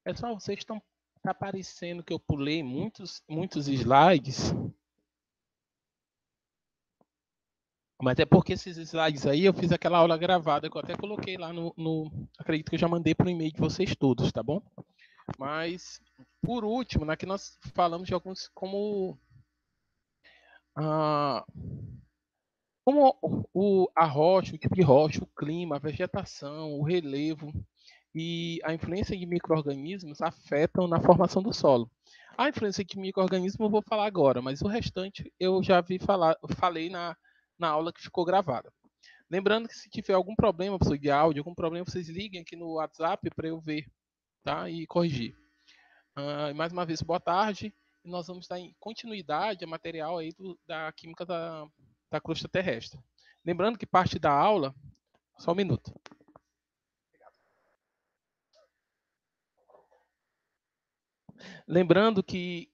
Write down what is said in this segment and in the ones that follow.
Pessoal, vocês estão tá parecendo que eu pulei muitos slides, mas é porque esses slides aí eu fiz aquela aula gravada que eu até coloquei lá acredito que eu já mandei para o e-mail de vocês todos, tá bom? Mas por último, aqui nós falamos de alguns ah, como a rocha, o tipo de rocha, o clima, a vegetação, o relevo e a influência de micro-organismos afetam na formação do solo. A influência de micro-organismos eu vou falar agora, mas o restante eu já falei na aula que ficou gravada. Lembrando que se tiver algum problema, professor, de áudio, algum problema, vocês liguem aqui no WhatsApp para eu ver, tá? E corrigir. Mais uma vez, boa tarde. E nós vamos dar continuidade a material aí da química da crosta terrestre. Lembrando que parte da aula. Só um minuto. Lembrando que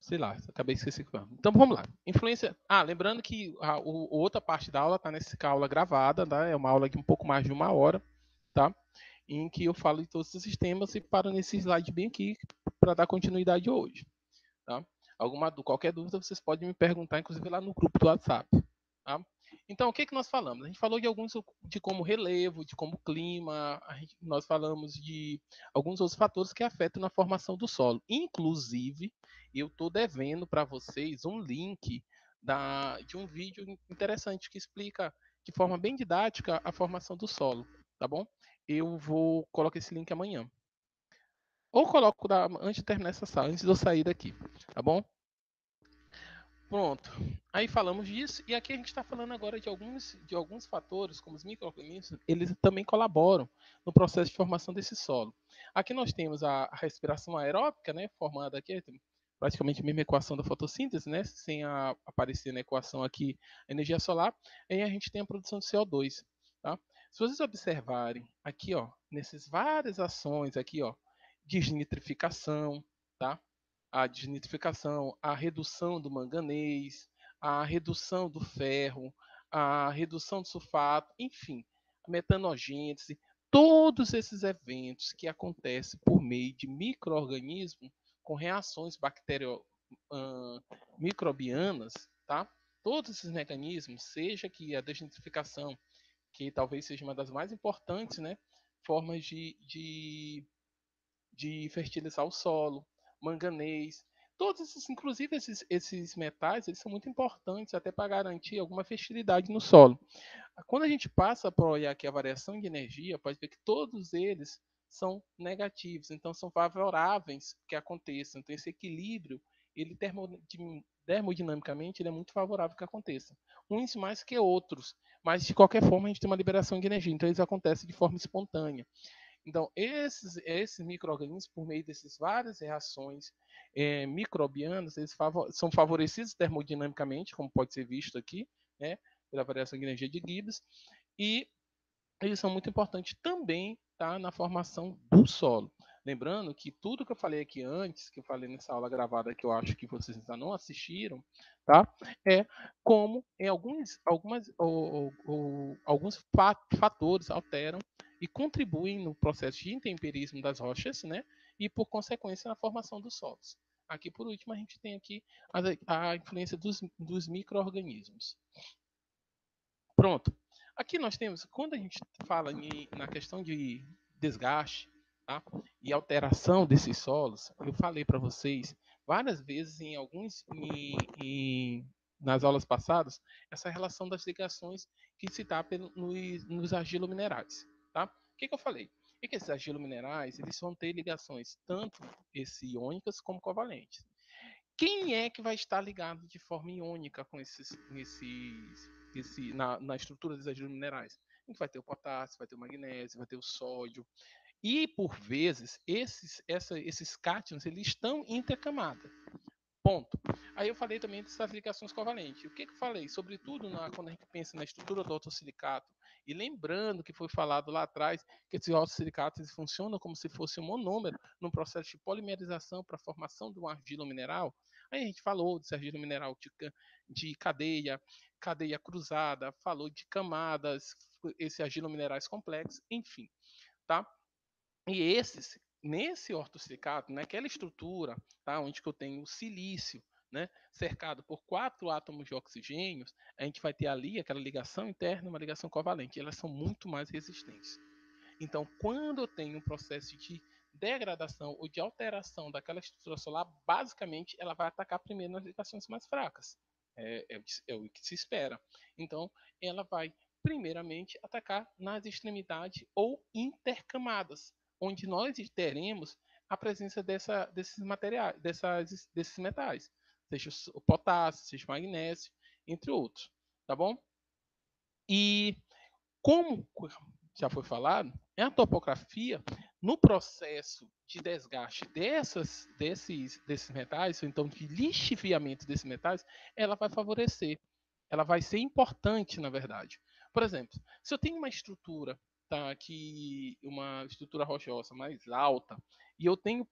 sei lá, acabei esquecendo. Então vamos lá. Influência. Lembrando que outra parte da aula está nessa aula gravada, tá? É uma aula de um pouco mais de 1 hora, tá? Em que eu falo de todos os sistemas e paro nesse slide bem aqui para dar continuidade hoje. Tá? Qualquer dúvida, vocês podem me perguntar, inclusive lá no grupo do WhatsApp. Tá? Então, o que nós falamos? A gente falou de como relevo, de como clima, nós falamos de alguns outros fatores que afetam na formação do solo. Inclusive, eu estou devendo para vocês um link de um vídeo interessante que explica de forma bem didática a formação do solo. Tá bom? Eu vou colocar esse link amanhã. Ou coloco antes de terminar essa sala, antes de eu sair daqui. Tá bom? Pronto. Aí falamos disso, e aqui a gente está falando agora de alguns fatores, como os micro-organismos, eles também colaboram no processo de formação desse solo. Aqui nós temos a respiração aeróbica, né, formada aqui, praticamente a mesma equação da fotossíntese, né, sem aparecer na equação aqui a energia solar, e a gente tem a produção de CO2. Tá? Se vocês observarem aqui, ó, nessas várias ações aqui, ó, desnitrificação, tá? A desnitrificação, a redução do manganês, a redução do ferro, a redução do sulfato, enfim, a metanogênese, todos esses eventos que acontecem por meio de micro-organismos com reações microbianas, tá? Todos esses mecanismos, seja que a desnitrificação, que talvez seja uma das mais importantes, né? Formas de fertilizar o solo, manganês, todos esses, inclusive esses metais, eles são muito importantes até para garantir alguma fertilidade no solo. Quando a gente passa para olhar aqui a variação de energia, pode ver que todos eles são negativos, então são favoráveis que aconteça. Então esse equilíbrio, ele termodinamicamente, ele é muito favorável que aconteça. Uns mais que outros, mas de qualquer forma a gente tem uma liberação de energia, então eles acontecem de forma espontânea. Então, esses micro-organismos, por meio dessas várias reações microbianas, eles são favorecidos termodinamicamente, como pode ser visto aqui, né, pela variação de energia de Gibbs, e eles são muito importantes também, tá, na formação do solo. Lembrando que tudo que eu falei aqui antes, que eu falei nessa aula gravada que eu acho que vocês ainda não assistiram, tá, é como em alguns fatores alteram e contribuem no processo de intemperismo das rochas, né, e por consequência na formação dos solos. Aqui por último a gente tem aqui a influência dos micro-organismos. Pronto. Aqui nós temos, quando a gente fala na questão de desgaste, tá? E alteração desses solos, eu falei para vocês várias vezes nas aulas passadas, essa relação das ligações que se dá nos argilominerais, tá? O que eu falei? É que esses argilominerais, eles vão ter ligações tanto iônicas como covalentes. Quem é que vai estar ligado de forma iônica com na estrutura dos agentes minerais? A gente vai ter o potássio, vai ter o magnésio, vai ter o sódio. E, por vezes, esses cátions eles estão intercamados. Ponto. Aí eu falei também dessas ligações covalentes. O que eu falei? Sobretudo quando a gente pensa na estrutura do autossilicato, e lembrando que foi falado lá atrás que esses autossilicatos funcionam como se fosse um monômero no processo de polimerização para a formação de uma argila mineral, Aí a gente falou desse argilo mineral de cadeia cruzada, falou de camadas, esse argilo minerais complexos, enfim, tá? E nesse ortosilicato, naquela estrutura, tá, onde que eu tenho o silício, né, cercado por 4 átomos de oxigênio, a gente vai ter ali aquela ligação interna, uma ligação covalente. Elas são muito mais resistentes. Então, quando eu tenho um processo de degradação ou de alteração daquela estrutura solar, basicamente ela vai atacar primeiro nas ligações mais fracas. É o que se espera. Então, ela vai primeiramente atacar nas extremidades ou intercamadas, onde nós teremos a presença desses materiais, desses metais, seja o potássio, seja o magnésio, entre outros, tá bom? E como já foi falado, a topografia, no processo de desgaste desses metais, ou então de lixiviamento desses metais, ela vai favorecer, ela vai ser importante, na verdade. Por exemplo, se eu tenho uma estrutura, tá, uma estrutura rochosa mais alta, e eu tenho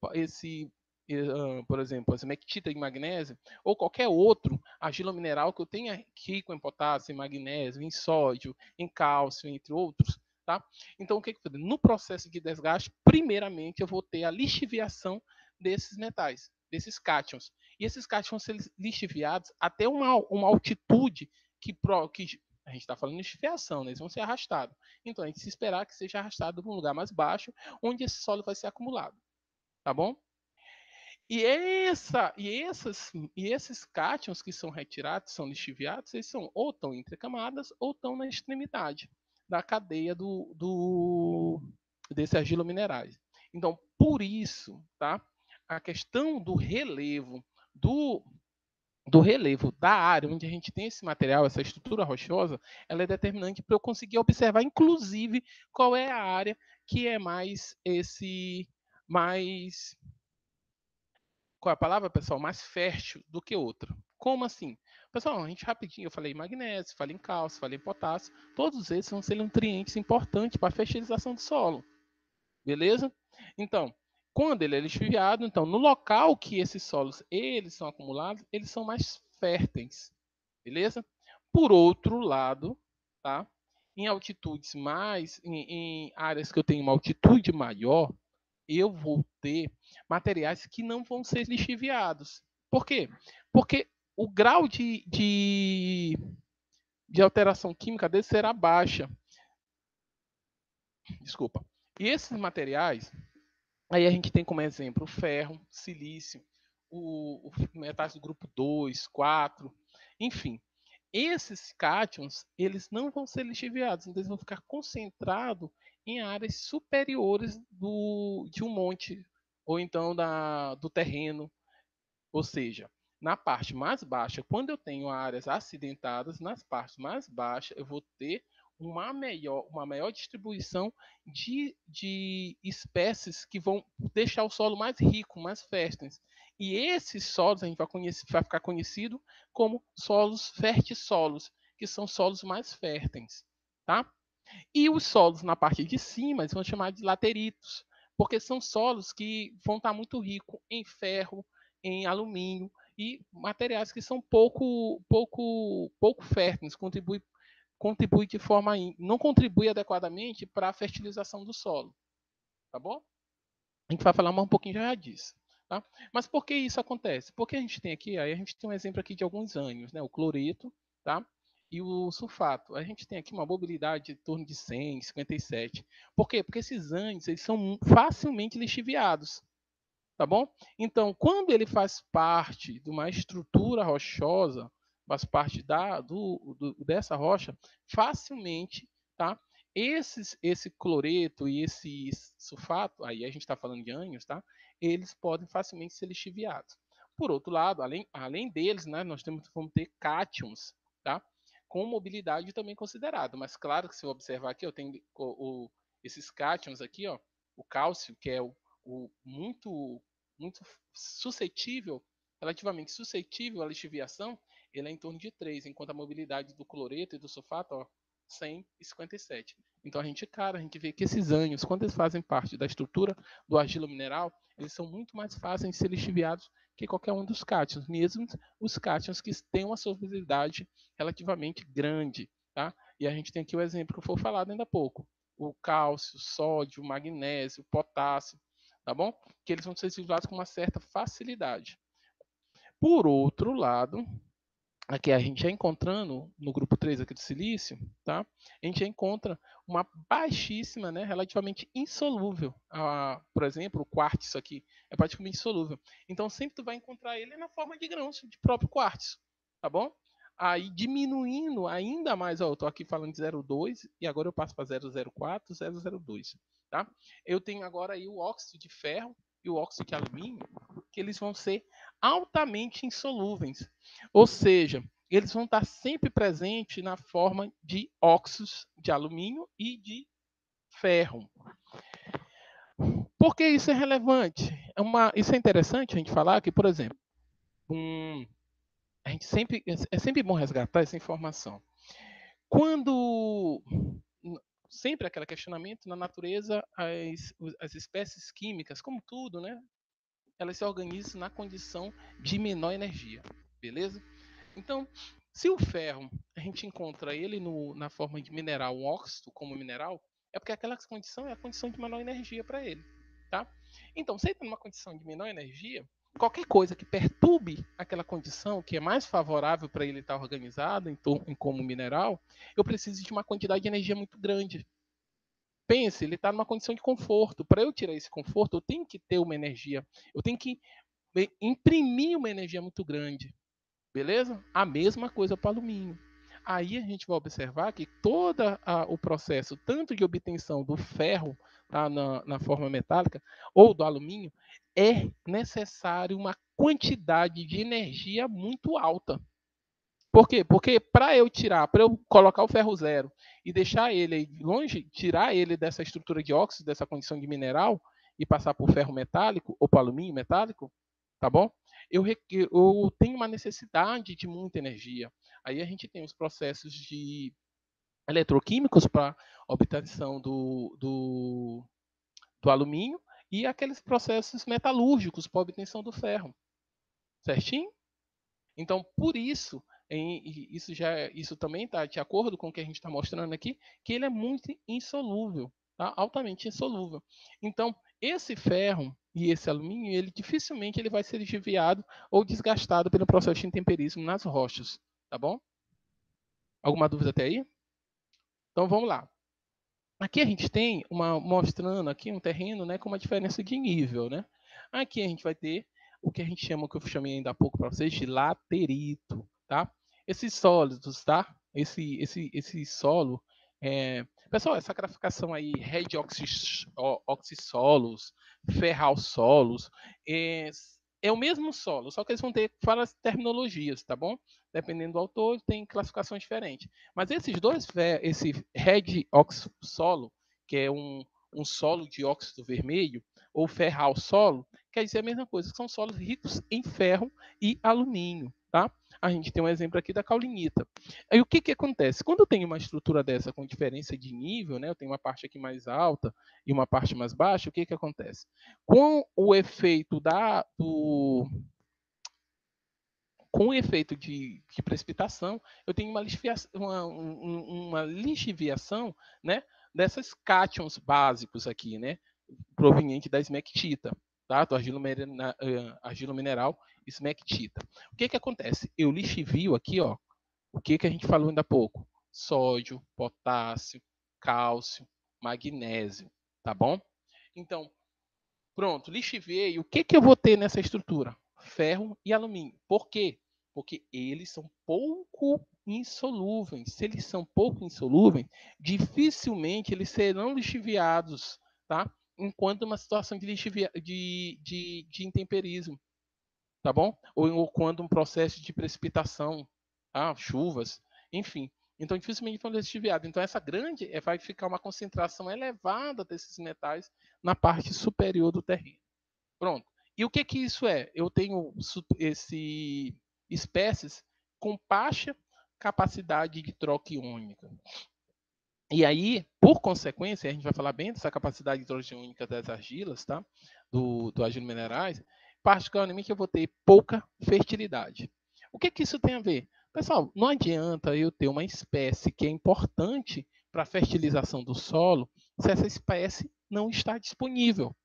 por exemplo, essa mectita de magnésio, ou qualquer outro argila mineral que eu tenha rico em potássio, em magnésio, em sódio, em cálcio, entre outros, tá? Então, o que que eu no processo de desgaste, primeiramente eu vou ter a lixiviação desses metais, desses cátions. E esses cátions vão ser lixiviados até uma altitude que a gente está falando de lixiviação, né? Eles vão ser arrastados. Então, a gente se esperar que seja arrastado para um lugar mais baixo, onde esse solo vai ser acumulado, tá bom? E esses cátions que são retirados, são lixiviados, eles são ou estão entre camadas ou estão na extremidade da cadeia desse argilo minerais. Então, por isso, tá? A questão do, do relevo da área onde a gente tem esse material, essa estrutura rochosa, ela é determinante para eu conseguir observar, inclusive, qual é a área que é mais qual é a palavra, pessoal? Mais fértil do que outra. Como assim? Pessoal, a gente rapidinho, eu falei em magnésio, falei em cálcio, falei em potássio. Todos esses vão ser nutrientes importantes para a fertilização do solo. Beleza? Então, quando ele é lixiviado, então, no local que esses solos eles são acumulados, eles são mais férteis. Beleza? Por outro lado, tá? Em altitudes em áreas que eu tenho uma altitude maior, eu vou ter materiais que não vão ser lixiviados. Por quê? Porque o grau de alteração química dele será baixa. Desculpa. E esses materiais, aí a gente tem como exemplo o ferro, silício, o metais do grupo 2, 4, enfim. Esses cátions, eles não vão ser lixiviados, eles vão ficar concentrados em áreas superiores de um monte, ou então do terreno. Ou seja, na parte mais baixa, quando eu tenho áreas acidentadas, nas partes mais baixas eu vou ter uma maior distribuição de espécies que vão deixar o solo mais rico, mais férteis. E esses solos a gente vai ficar conhecido como solos fertissolos, que são solos mais férteis, tá? E os solos na parte de cima, eles vão chamar de lateritos, porque são solos que vão estar muito ricos em ferro, em alumínio e materiais que são pouco férteis, contribui de forma não contribui adequadamente para a fertilização do solo, tá bom? A gente vai falar mais um pouquinho já disso. Tá? Mas por que isso acontece? Porque a gente tem aqui, aí a gente tem um exemplo aqui de alguns ânions, né? O cloreto, tá? E o sulfato. A gente tem aqui uma mobilidade de torno de 100, 57. Por quê? Porque esses ânions eles são facilmente lixiviados, tá bom? Então, quando ele faz parte de uma estrutura rochosa, faz parte dessa rocha, facilmente, tá? Esse cloreto e esse sulfato, aí a gente está falando de ânions, tá? Eles podem facilmente ser lixiviados. Por outro lado, além deles, né, vamos ter cátions, tá? Com mobilidade também considerada. Mas claro que se eu observar aqui, eu tenho esses cátions aqui, ó, o cálcio, que é muito suscetível, relativamente suscetível à lixiviação, ele é em torno de 3, enquanto a mobilidade do cloreto e do sulfato, ó, 100 e 57. Então a gente vê que esses ânions, quando eles fazem parte da estrutura do argilo mineral, eles são muito mais fáceis de ser lixiviados que qualquer um dos cátions, mesmo os cátions que têm uma solubilidade relativamente grande, tá? E a gente tem aqui o exemplo que eu for falado ainda há pouco, o cálcio, sódio, magnésio, potássio, tá bom? Que eles vão ser utilizados com uma certa facilidade. Por outro lado, aqui a gente já encontrando no grupo 3 aqui do silício, tá? A gente já encontra uma baixíssima, né, relativamente insolúvel. Por exemplo, o quartzo aqui é praticamente insolúvel. Então sempre tu vai encontrar ele na forma de grãos de próprio quartzo, tá bom? Aí diminuindo ainda mais, ó, eu tô aqui falando de 0,2 e agora eu passo para 0,04, 0,02, tá? Eu tenho agora aí o óxido de ferro e o óxido de alumínio, que eles vão ser altamente insolúveis. Ou seja, eles vão estar sempre presentes na forma de óxidos de alumínio e de ferro. Por que isso é relevante? Isso é interessante a gente falar que, por exemplo, a gente é sempre bom resgatar essa informação. Quando sempre aquele questionamento na natureza, as espécies químicas, como tudo, né, elas se organizam na condição de menor energia, beleza? Então, se o ferro a gente encontra ele na forma de mineral, um óxido como mineral, é porque aquela condição é a condição de menor energia para ele, tá? Então, se ele está numa condição de menor energia, qualquer coisa que perturbe aquela condição que é mais favorável para ele estar organizado como mineral, eu preciso de uma quantidade de energia muito grande. Pense, ele está numa condição de conforto. Para eu tirar esse conforto, eu tenho que ter uma energia, eu tenho que imprimir uma energia muito grande. Beleza? A mesma coisa para o alumínio. Aí a gente vai observar que todo o processo, tanto de obtenção do ferro tá, na forma metálica, ou do alumínio, é necessário uma quantidade de energia muito alta. Por quê? Porque para eu colocar o ferro zero e deixar ele longe, tirar ele dessa estrutura de óxido, dessa condição de mineral, e passar para o ferro metálico ou para o alumínio metálico, tá bom? Eu tenho uma necessidade de muita energia. Aí a gente tem os processos de eletroquímicos para obtenção do alumínio e aqueles processos metalúrgicos para obtenção do ferro. Certinho? Então, por isso, isso também está de acordo com o que a gente está mostrando aqui, que ele é muito insolúvel, tá? Altamente insolúvel. Então, esse ferro e esse alumínio, ele dificilmente ele vai ser lixiviado ou desgastado pelo processo de intemperismo nas rochas, tá bom? Alguma dúvida até aí? Então, vamos lá. Aqui a gente tem mostrando aqui um terreno, né, com uma diferença de nível, né? Aqui a gente vai ter o que a gente chama, que eu chamei ainda há pouco para vocês, de laterito, tá? Esses sólidos, tá? Esse solo, pessoal, essa classificação aí, red oxissolos, ferral solos, é o mesmo solo, só que eles vão ter várias terminologias, tá bom? Dependendo do autor, tem classificações diferentes. Mas esses dois, esse red ox solo, que é um solo de óxido vermelho, ou ferral solo, quer dizer a mesma coisa, são solos ricos em ferro e alumínio, tá? A gente tem um exemplo aqui da caulinita. Aí o que que acontece? Quando eu tenho uma estrutura dessa com diferença de nível, né, eu tenho uma parte aqui mais alta e uma parte mais baixa, o que que acontece? Com o efeito com o efeito de precipitação, eu tenho uma lixiviação, né, dessas cátions básicos aqui, né, proveniente da esmectita, tá? Do argilo mineral esmectita. O que que acontece? Eu lixivio aqui, ó, o que que a gente falou ainda há pouco? Sódio, potássio, cálcio, magnésio, tá bom? Então, pronto, lixiviei. O que que eu vou ter nessa estrutura? Ferro e alumínio. Por quê? Porque eles são pouco insolúveis. Se eles são pouco insolúveis, dificilmente eles serão lixiviados, tá? Enquanto uma situação de intemperismo, tá bom? Ou quando um processo de precipitação, tá? Chuvas, enfim. Então, dificilmente vão ser lixiviados. Então, essa grande vai ficar uma concentração elevada desses metais na parte superior do terreno. Pronto. E o que que isso é? Eu tenho espécies com baixa capacidade de troca iônica. E aí, por consequência, a gente vai falar bem dessa capacidade hidrogênica das argilas, tá? Do argilo minerais. particularmente eu vou ter pouca fertilidade. O que isso tem a ver? Pessoal, não adianta eu ter uma espécie que é importante para a fertilização do solo se essa espécie não está disponível.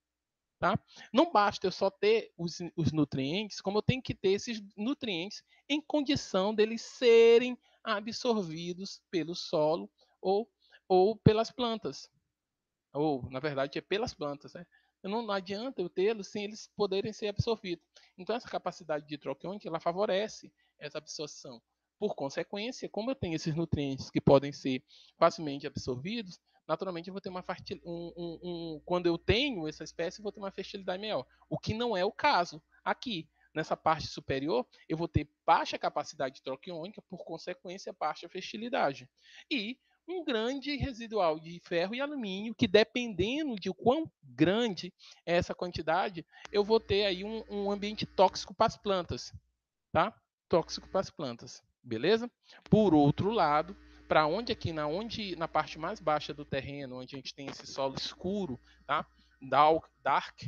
Tá? Não basta eu só ter os nutrientes, como eu tenho que ter esses nutrientes em condição deles serem absorvidos pelo solo ou, ou pelas plantas. Ou, na verdade, é pelas plantas. Né? Não adianta eu tê-los sem eles poderem ser absorvidos. Então, essa capacidade de troca iônica, ela favorece essa absorção. Por consequência, como eu tenho esses nutrientes que podem ser facilmente absorvidos, naturalmente eu vou ter uma quando eu tenho essa espécie, eu vou ter uma fertilidade maior. O que não é o caso aqui. Nessa parte superior, eu vou ter baixa capacidade de troca iônica, por consequência, baixa fertilidade. E um grande residual de ferro e alumínio, que dependendo de quão grande é essa quantidade, eu vou ter aí um ambiente tóxico para as plantas, tá? Tóxico para as plantas, beleza? Por outro lado, para onde aqui na parte mais baixa do terreno, onde a gente tem esse solo escuro, tá? Dark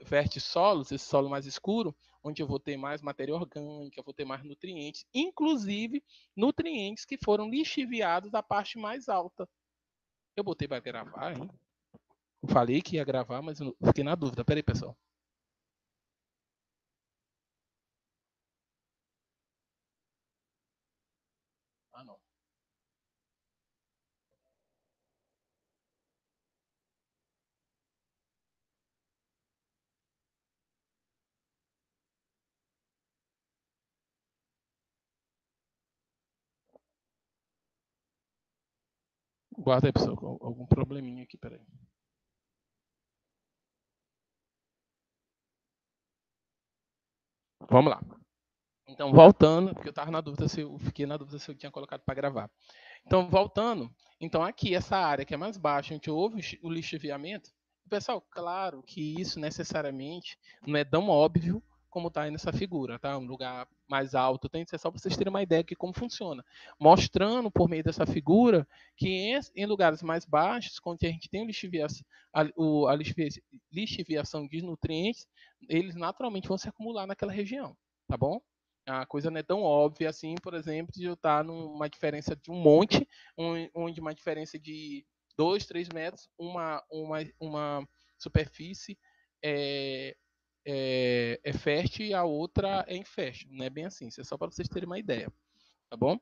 vertissolos, esse solo mais escuro, onde eu vou ter mais matéria orgânica, eu vou ter mais nutrientes, inclusive nutrientes que foram lixiviados da parte mais alta. Eu botei para gravar, hein? Eu falei que ia gravar, mas eu fiquei na dúvida. Peraí, pessoal. Ah, não. Guarda aí, pessoal. Algum probleminha aqui, peraí. Vamos lá. Então, voltando, porque eu estava na dúvida se eu fiquei na dúvida se eu tinha colocado para gravar. Então, voltando, então aqui essa área que é mais baixa, onde houve o lixiviamento, pessoal, claro que isso necessariamente não é tão óbvio como está aí nessa figura, tá? Um lugar mais alto, tem que ser só para vocês terem uma ideia de como funciona. Mostrando por meio dessa figura que em lugares mais baixos, onde a gente tem a lixiviação de nutrientes, eles naturalmente vão se acumular naquela região, tá bom? A coisa não é tão óbvia assim, por exemplo, de eu estar numa diferença de um monte, onde uma diferença de 2, 3 metros, uma superfície é, é fértil e a outra é infértil. Não é bem assim, isso é só para vocês terem uma ideia, tá bom?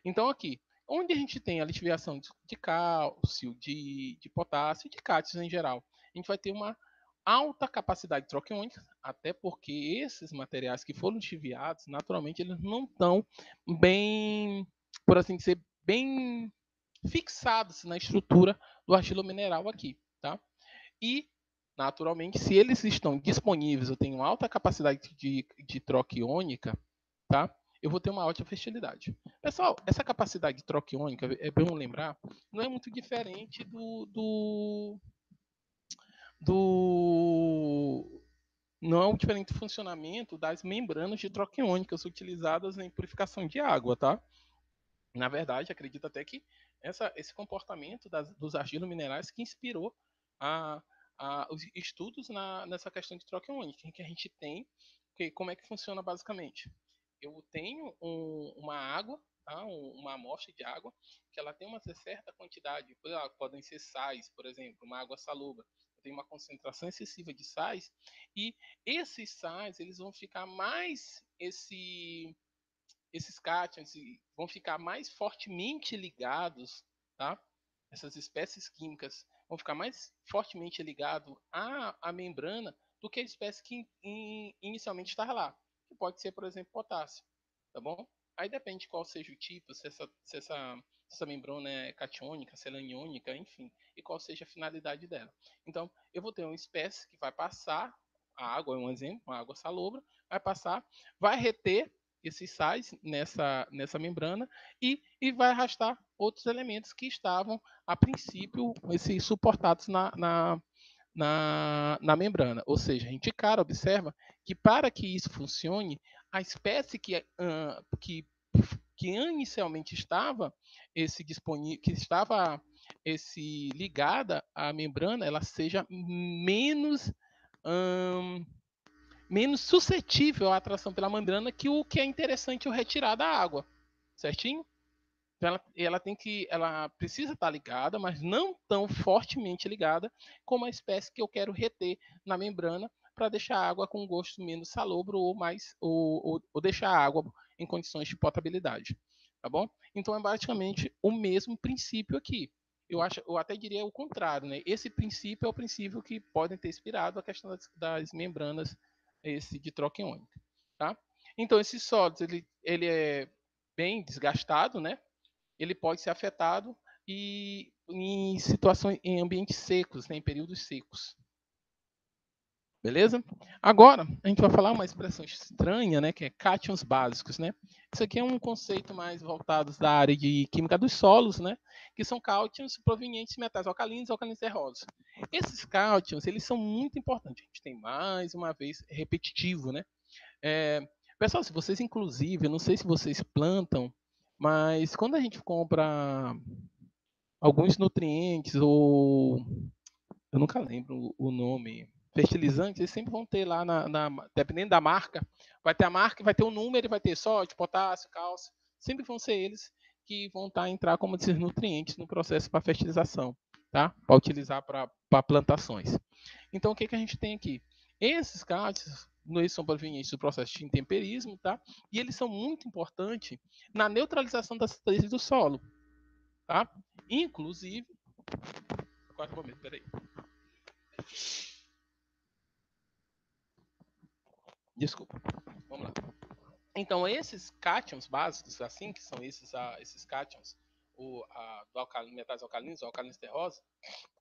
Então, aqui, onde a gente tem a lixiviação de cálcio, de potássio, de cátions em geral, a gente vai ter uma alta capacidade de troca iônica, até porque esses materiais que foram lixiviados, naturalmente, eles não estão bem, por assim dizer, bem fixados na estrutura do argilo mineral aqui, tá? E, naturalmente, se eles estão disponíveis, eu tenho alta capacidade de troca iônica, tá? Eu vou ter uma alta fertilidade. Pessoal, essa capacidade de troca iônica, é bom lembrar, não é muito diferente do não é um diferente funcionamento das membranas de troca iônicas utilizadas em purificação de água, tá? Na verdade, acredito até que esse comportamento dos argilos minerais que inspirou a, os estudos nessa questão de troca iônica, em que a gente tem, como é que funciona basicamente? Eu tenho uma água, tá? Uma amostra de água, que ela tem uma certa quantidade, podem ser sais, por exemplo, uma água salobra, tem uma concentração excessiva de sais, e esses sais eles vão ficar mais esses cátions vão ficar mais fortemente ligados, tá? Essas espécies químicas vão ficar mais fortemente ligados à membrana do que a espécie que inicialmente está lá, que pode ser, por exemplo, potássio, tá bom? Aí depende de qual seja o tipo, se essa membrana é catiônica, se ela é aniônica, enfim, e qual seja a finalidade dela. Então, eu vou ter uma espécie que vai passar, a água é um exemplo, uma água salobra, vai passar, vai reter esses sais nessa membrana e vai arrastar outros elementos que estavam, a princípio, esses suportados na membrana. Ou seja, a gente, cara, observa que para que isso funcione, a espécie que inicialmente estava esse disponível, que estava esse ligada à membrana, ela seja menos hum, menos suscetível à atração pela membrana que o que é interessante eu retirar da água, certinho? Então ela precisa estar ligada, mas não tão fortemente ligada como a espécie que eu quero reter na membrana para deixar a água com um gosto menos salobro ou deixar a água em condições de potabilidade, tá bom? Então é basicamente o mesmo princípio aqui. Eu até diria o contrário, né? Esse princípio é o princípio que pode ter inspirado a questão das membranas de troca iônica, tá? Então esse sólido ele é bem desgastado, né? Ele pode ser afetado e em situações, em ambientes secos, né, em períodos secos. Beleza? Agora, a gente vai falar uma expressão estranha, né, que é cátions básicos, né? Isso aqui é um conceito mais voltado da área de química dos solos, né, que são cátions provenientes de metais alcalinos e alcalinos terrosos. Esses cátions, eles são muito importantes. A gente tem mais uma vez repetitivo, né? É, pessoal, se vocês inclusive, eu não sei se vocês plantam, mas quando a gente compra alguns nutrientes ou eu nunca lembro o nome, fertilizantes, eles sempre vão ter lá dependendo da marca, vai ter a marca, vai ter um número, vai ter sódio, potássio, cálcio, sempre vão ser eles que vão entrar como esses nutrientes no processo para fertilização, tá? Para utilizar para plantações. Então o que a gente tem aqui? Esses cálcios eles são provenientes do processo de intemperismo, tá? E eles são muito importantes na neutralização das acidez do solo, tá? Inclusive, quatro momentos, peraí. Desculpa. Vamos lá. Então, esses cátions básicos, assim, que são esses cátions, metais alcalinos, alcalinos terrosos,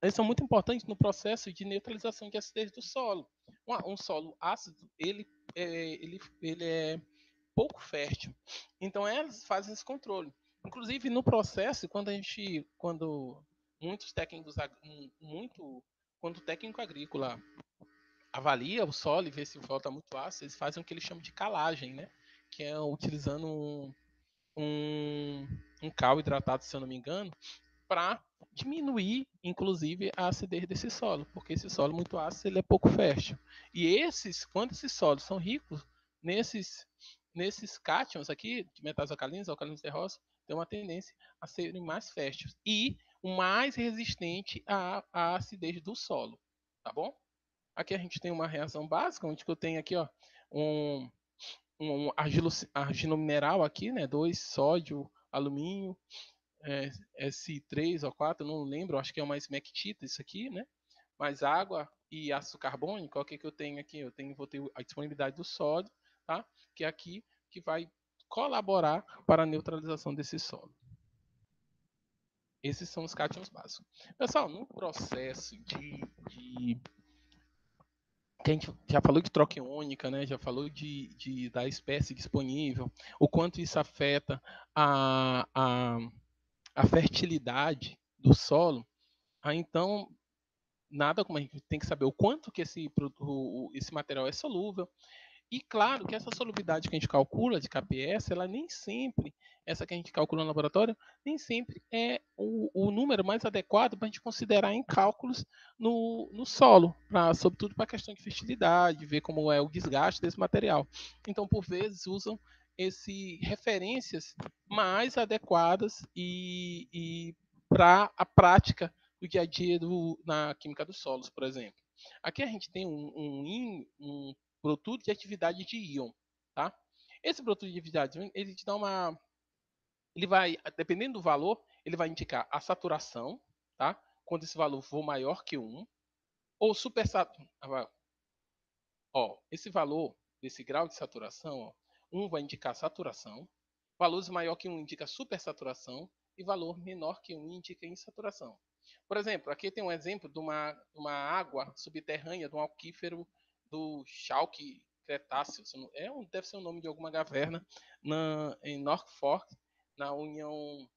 eles são muito importantes no processo de neutralização de acidez do solo. Um solo ácido, ele é pouco fértil. Então, elas fazem esse controle. Inclusive, no processo, quando muitos técnicos, muito, quando o técnico agrícola avalia o solo e vê se volta muito ácido, eles fazem o que eles chamam de calagem, né? Que é utilizando um, um cal hidratado, se eu não me engano, para diminuir, inclusive, a acidez desse solo, porque esse solo muito ácido ele é pouco fértil. E quando esses solos são ricos nesses cátions aqui, de metais alcalinos terrosos, tem uma tendência a serem mais férteis e mais resistente à acidez do solo, tá bom? Aqui a gente tem uma reação básica, onde eu tenho aqui ó, um, um argilo-mineral aqui, né? 2 sódio, alumínio, S3 ou 4, não lembro, acho que é uma esmectita isso aqui, né? Mais água e ácido carbônico. O que eu tenho aqui? Vou ter a disponibilidade do sódio, tá? Que é aqui que vai colaborar para a neutralização desse solo. Esses são os cátions básicos. Pessoal, no processo que a gente já falou de troca iônica, né? Já falou da espécie disponível, o quanto isso afeta a, a, a fertilidade do solo. Então, nada como a gente tem que saber o quanto que esse material é solúvel. E claro que essa solubilidade que a gente calcula de KPS, ela nem sempre, essa que a gente calcula no laboratório, nem sempre é o número mais adequado para a gente considerar em cálculos no solo, sobretudo para a questão de fertilidade, ver como é o desgaste desse material. Então, por vezes, usam referências mais adequadas e para a prática do dia a dia na química dos solos, por exemplo. Aqui a gente tem um produto de atividade de íon, tá? Esse produto de atividade de íon, ele te dá ele vai, dependendo do valor, ele vai indicar a saturação, tá? Quando esse valor for maior que 1, ou supersaturação. Ó, esse valor desse grau de saturação, ó, 1 vai indicar saturação, valores maior que 1 indica supersaturação e valor menor que 1 indica insaturação. Por exemplo, aqui tem um exemplo de uma água subterrânea, de um aquífero do Chalque Cretáceo. Deve ser o nome de alguma caverna em Norfolk, na União,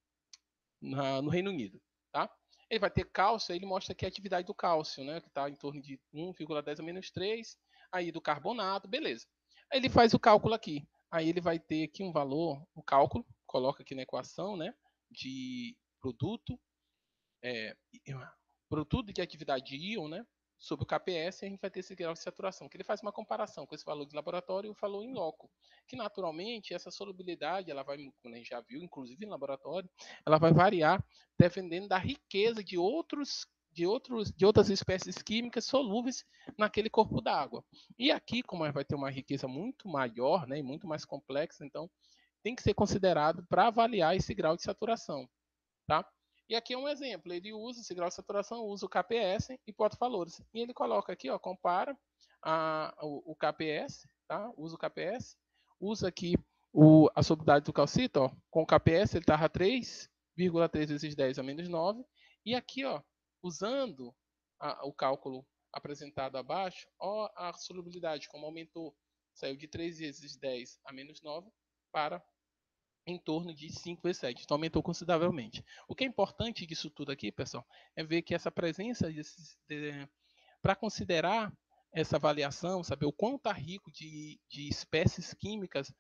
no Reino Unido. Tá? Ele vai ter cálcio, ele mostra aqui a atividade do cálcio, né, que está em torno de 1,10 a menos 3, aí do carbonato, beleza. Aí ele faz o cálculo aqui. Aí ele vai ter aqui um valor, o cálculo, coloca aqui na equação, né, de produto, produto de atividade de íon, né, sobre o KPS, a gente vai ter esse grau de saturação, que ele faz uma comparação com esse valor de laboratório e o valor em loco, que naturalmente essa solubilidade, ela vai, como a gente já viu, inclusive em laboratório, ela vai variar dependendo da riqueza de outras espécies químicas solúveis naquele corpo d'água. E aqui, como vai ter uma riqueza muito maior, né, e muito mais complexa, então tem que ser considerado para avaliar esse grau de saturação, tá? E aqui é um exemplo, ele usa esse grau de saturação, usa o KPS e bota valores. E ele coloca aqui, ó, compara o KPS, tá? Usa o KPS, usa aqui a solubilidade do calcito, ó, com o KPS ele estava 3,3 vezes 10 a menos 9, e aqui, ó, usando o cálculo apresentado abaixo, ó, a solubilidade como aumentou, saiu de 3 vezes 10 a menos 9 para em torno de 5 vezes 7. Então aumentou consideravelmente. O que é importante disso tudo aqui, pessoal, é ver que essa presença para considerar essa avaliação, saber o quão está rico de espécies químicas,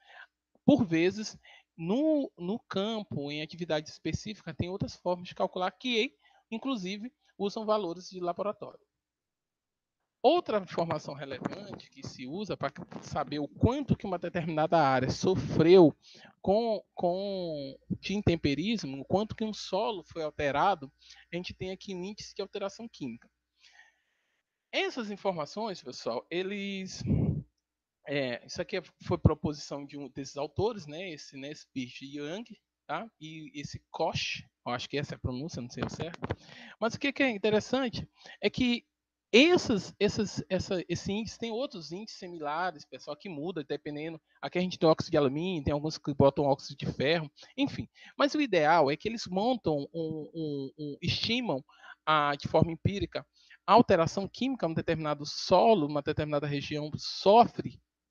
por vezes, no campo, em atividade específica, tem outras formas de calcular que, inclusive, usam valores de laboratório. Outra informação relevante que se usa para saber o quanto que uma determinada área sofreu de intemperismo, o quanto que um solo foi alterado, a gente tem aqui um índice de alteração química. Essas informações, pessoal, isso aqui foi proposição de um desses autores, né? Esse Nesbitt e Young, tá? E esse Koch, eu acho que essa é a pronúncia, não sei o certo. Mas o que é interessante é que esse índice tem outros índices similares, pessoal, que muda dependendo. Aqui a gente tem óxido de alumínio, tem alguns que botam óxido de ferro, enfim. Mas o ideal é que eles montam, estimam de forma empírica a alteração química em um determinado solo, uma determinada região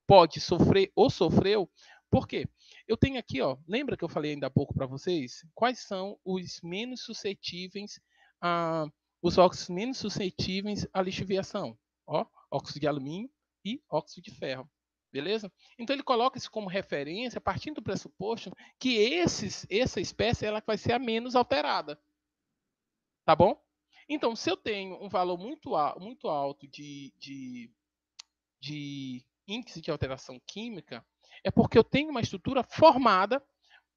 pode sofrer ou sofreu. Por quê? Eu tenho aqui, ó, lembra que eu falei ainda há pouco para vocês? Quais são os menos suscetíveis a os óxidos menos suscetíveis à lixiviação, ó, óxido de alumínio e óxido de ferro. Beleza? Então ele coloca isso como referência, partindo do pressuposto que essa espécie ela vai ser a menos alterada. Tá bom? Então, se eu tenho um valor muito alto de índice de alteração química, é porque eu tenho uma estrutura formada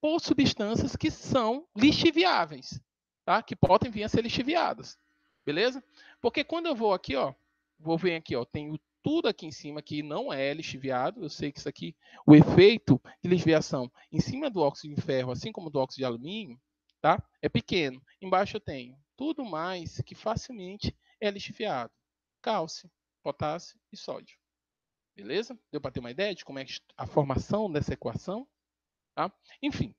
por substâncias que são lixiviáveis, tá? Que podem vir a ser lixiviadas. Beleza? Porque quando eu vou aqui, ó, vou ver aqui, ó, tenho tudo aqui em cima que não é lixiviado. Eu sei que isso aqui, o efeito de lixiviação em cima do óxido de ferro, assim como do óxido de alumínio, tá? É pequeno. Embaixo eu tenho tudo mais que facilmente é lixiviado: cálcio, potássio e sódio. Beleza? Deu para ter uma ideia de como é a formação dessa equação? Tá? Enfim,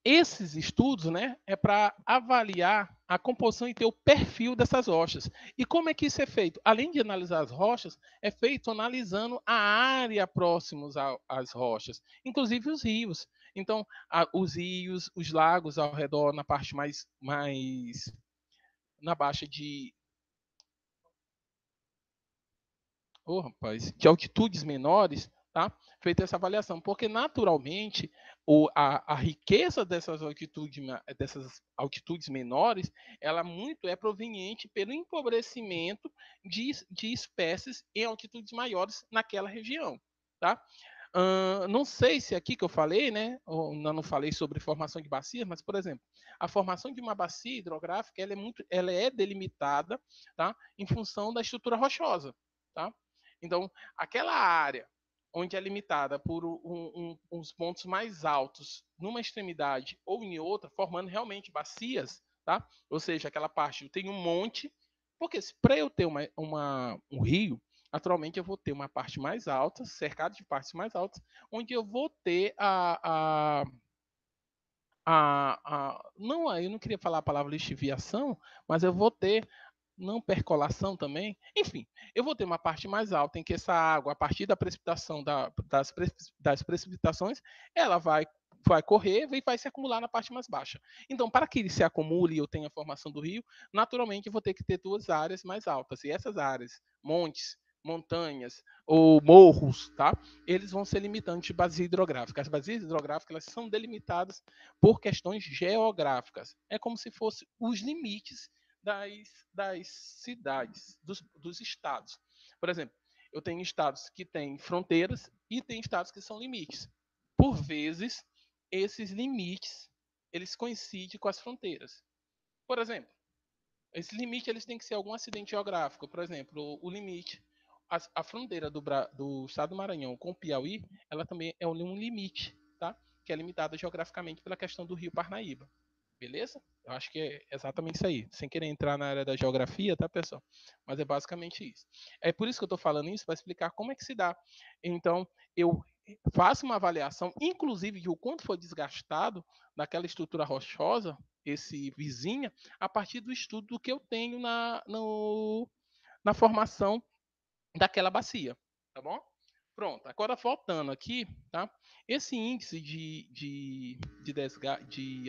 esses estudos, né, é para avaliar a composição e ter o perfil dessas rochas. E como é que isso é feito? Além de analisar as rochas, é feito analisando a área próximos às rochas, inclusive os rios. Então, os rios, os lagos ao redor, na parte mais na baixa de altitudes menores, tá? Feita essa avaliação, porque naturalmente a riqueza dessas altitudes menores, ela muito é proveniente pelo empobrecimento de espécies em altitudes maiores naquela região, tá? Não sei se aqui que eu falei, né? Ou não falei sobre formação de bacias, mas, por exemplo, a formação de uma bacia hidrográfica ela é delimitada, tá? Em função da estrutura rochosa, tá? Então, aquela área onde é limitada por uns pontos mais altos numa extremidade ou em outra, formando realmente bacias, tá? Ou seja, aquela parte tem um monte, porque para eu ter um rio, naturalmente eu vou ter uma parte mais alta, cercado de partes mais altas, onde eu vou ter não, eu não queria falar a palavra lixiviação, mas eu vou ter não percolação também. Enfim, eu vou ter uma parte mais alta em que essa água, a partir da precipitação das precipitações, ela vai correr e vai se acumular na parte mais baixa. Então, para que ele se acumule e eu tenha a formação do rio, naturalmente eu vou ter que ter duas áreas mais altas. E essas áreas, montes, montanhas ou morros, tá? Eles vão ser limitantes de bacia hidrográfica. As bacias hidrográficas elas são delimitadas por questões geográficas. É como se fossem os limites das cidades, dos estados. Por exemplo, eu tenho estados que têm fronteiras e tem estados que são limites. Por vezes, esses limites, eles coincidem com as fronteiras. Por exemplo, esse limite eles têm que ser algum acidente geográfico. Por exemplo, o limite, a fronteira do estado do Maranhão com o Piauí, ela também é um limite, tá? Que é limitada geograficamente pela questão do Rio Parnaíba. Beleza? Eu acho que é exatamente isso aí. Sem querer entrar na área da geografia, tá, pessoal? Mas é basicamente isso. É por isso que eu estou falando isso, para explicar como é que se dá. Então, eu faço uma avaliação, inclusive de o quanto foi desgastado daquela estrutura rochosa, esse vizinha, a partir do estudo que eu tenho na formação daquela bacia, tá bom? Pronto, agora voltando aqui, tá? Esse índice de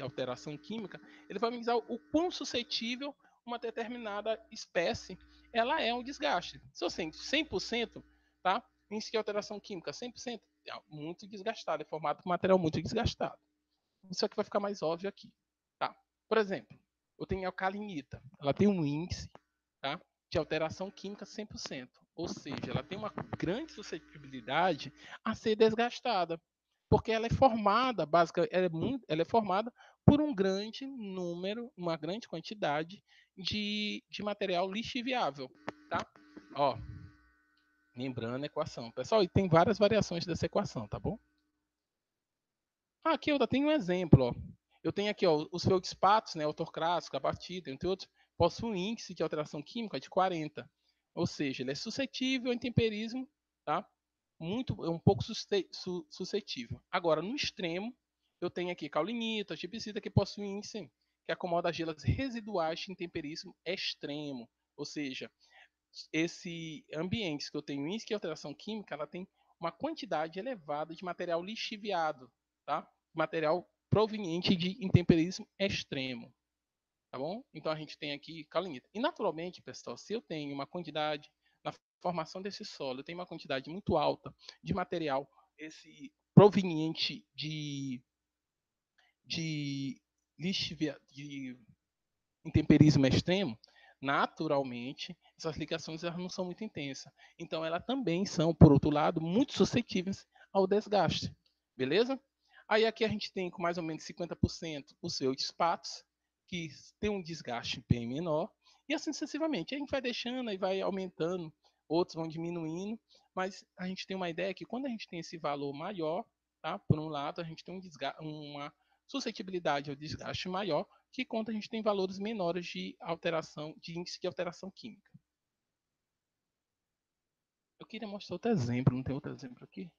alteração química, ele vai me dizer o quão suscetível uma determinada espécie ela é um desgaste. Se eu sei 100%, tá? Índice de alteração química 100%, é muito desgastado, é formado por material muito desgastado. Isso aqui vai ficar mais óbvio aqui, tá? Por exemplo, eu tenho a alcalinita, ela tem um índice, tá, de alteração química 100%, ou seja, ela tem uma grande suscetibilidade a ser desgastada, porque ela é formada, ela é formada por um grande número, uma grande quantidade de material lixiviável, tá? Ó, lembrando a equação. Pessoal, e tem várias variações dessa equação, tá bom? Aqui eu tenho um exemplo, ó. Eu tenho aqui, ó, os feldspatos, né, ortocrático, abatida, entre outros, possuem um índice de alteração química de 40. Ou seja, ele é suscetível ao intemperismo, tá? É um pouco suscetível. Agora, no extremo, eu tenho aqui caulinita, gibsita, que possuem índice que acomoda as gelas residuais de intemperismo extremo. Ou seja, esse ambiente que eu tenho índice de alteração química, ela tem uma quantidade elevada de material lixiviado, tá? Material proveniente de intemperismo extremo, tá bom? Então a gente tem aqui calinita. E naturalmente, pessoal, se eu tenho uma quantidade na formação desse solo, eu tenho uma quantidade muito alta de material esse proveniente de de intemperismo extremo, naturalmente, essas ligações elas não são muito intensas. Então, elas também são, por outro lado, muito suscetíveis ao desgaste. Beleza? Aí aqui a gente tem com mais ou menos 50% os seus espatos, que tem um desgaste bem menor, e assim sucessivamente. A gente vai deixando e vai aumentando, outros vão diminuindo, mas a gente tem uma ideia que quando a gente tem esse valor maior, tá? Por um lado, a gente tem uma suscetibilidade ao desgaste maior, que quando a gente tem valores menores de alteração, de índice de alteração química. Eu queria mostrar outro exemplo, não tem outro exemplo aqui?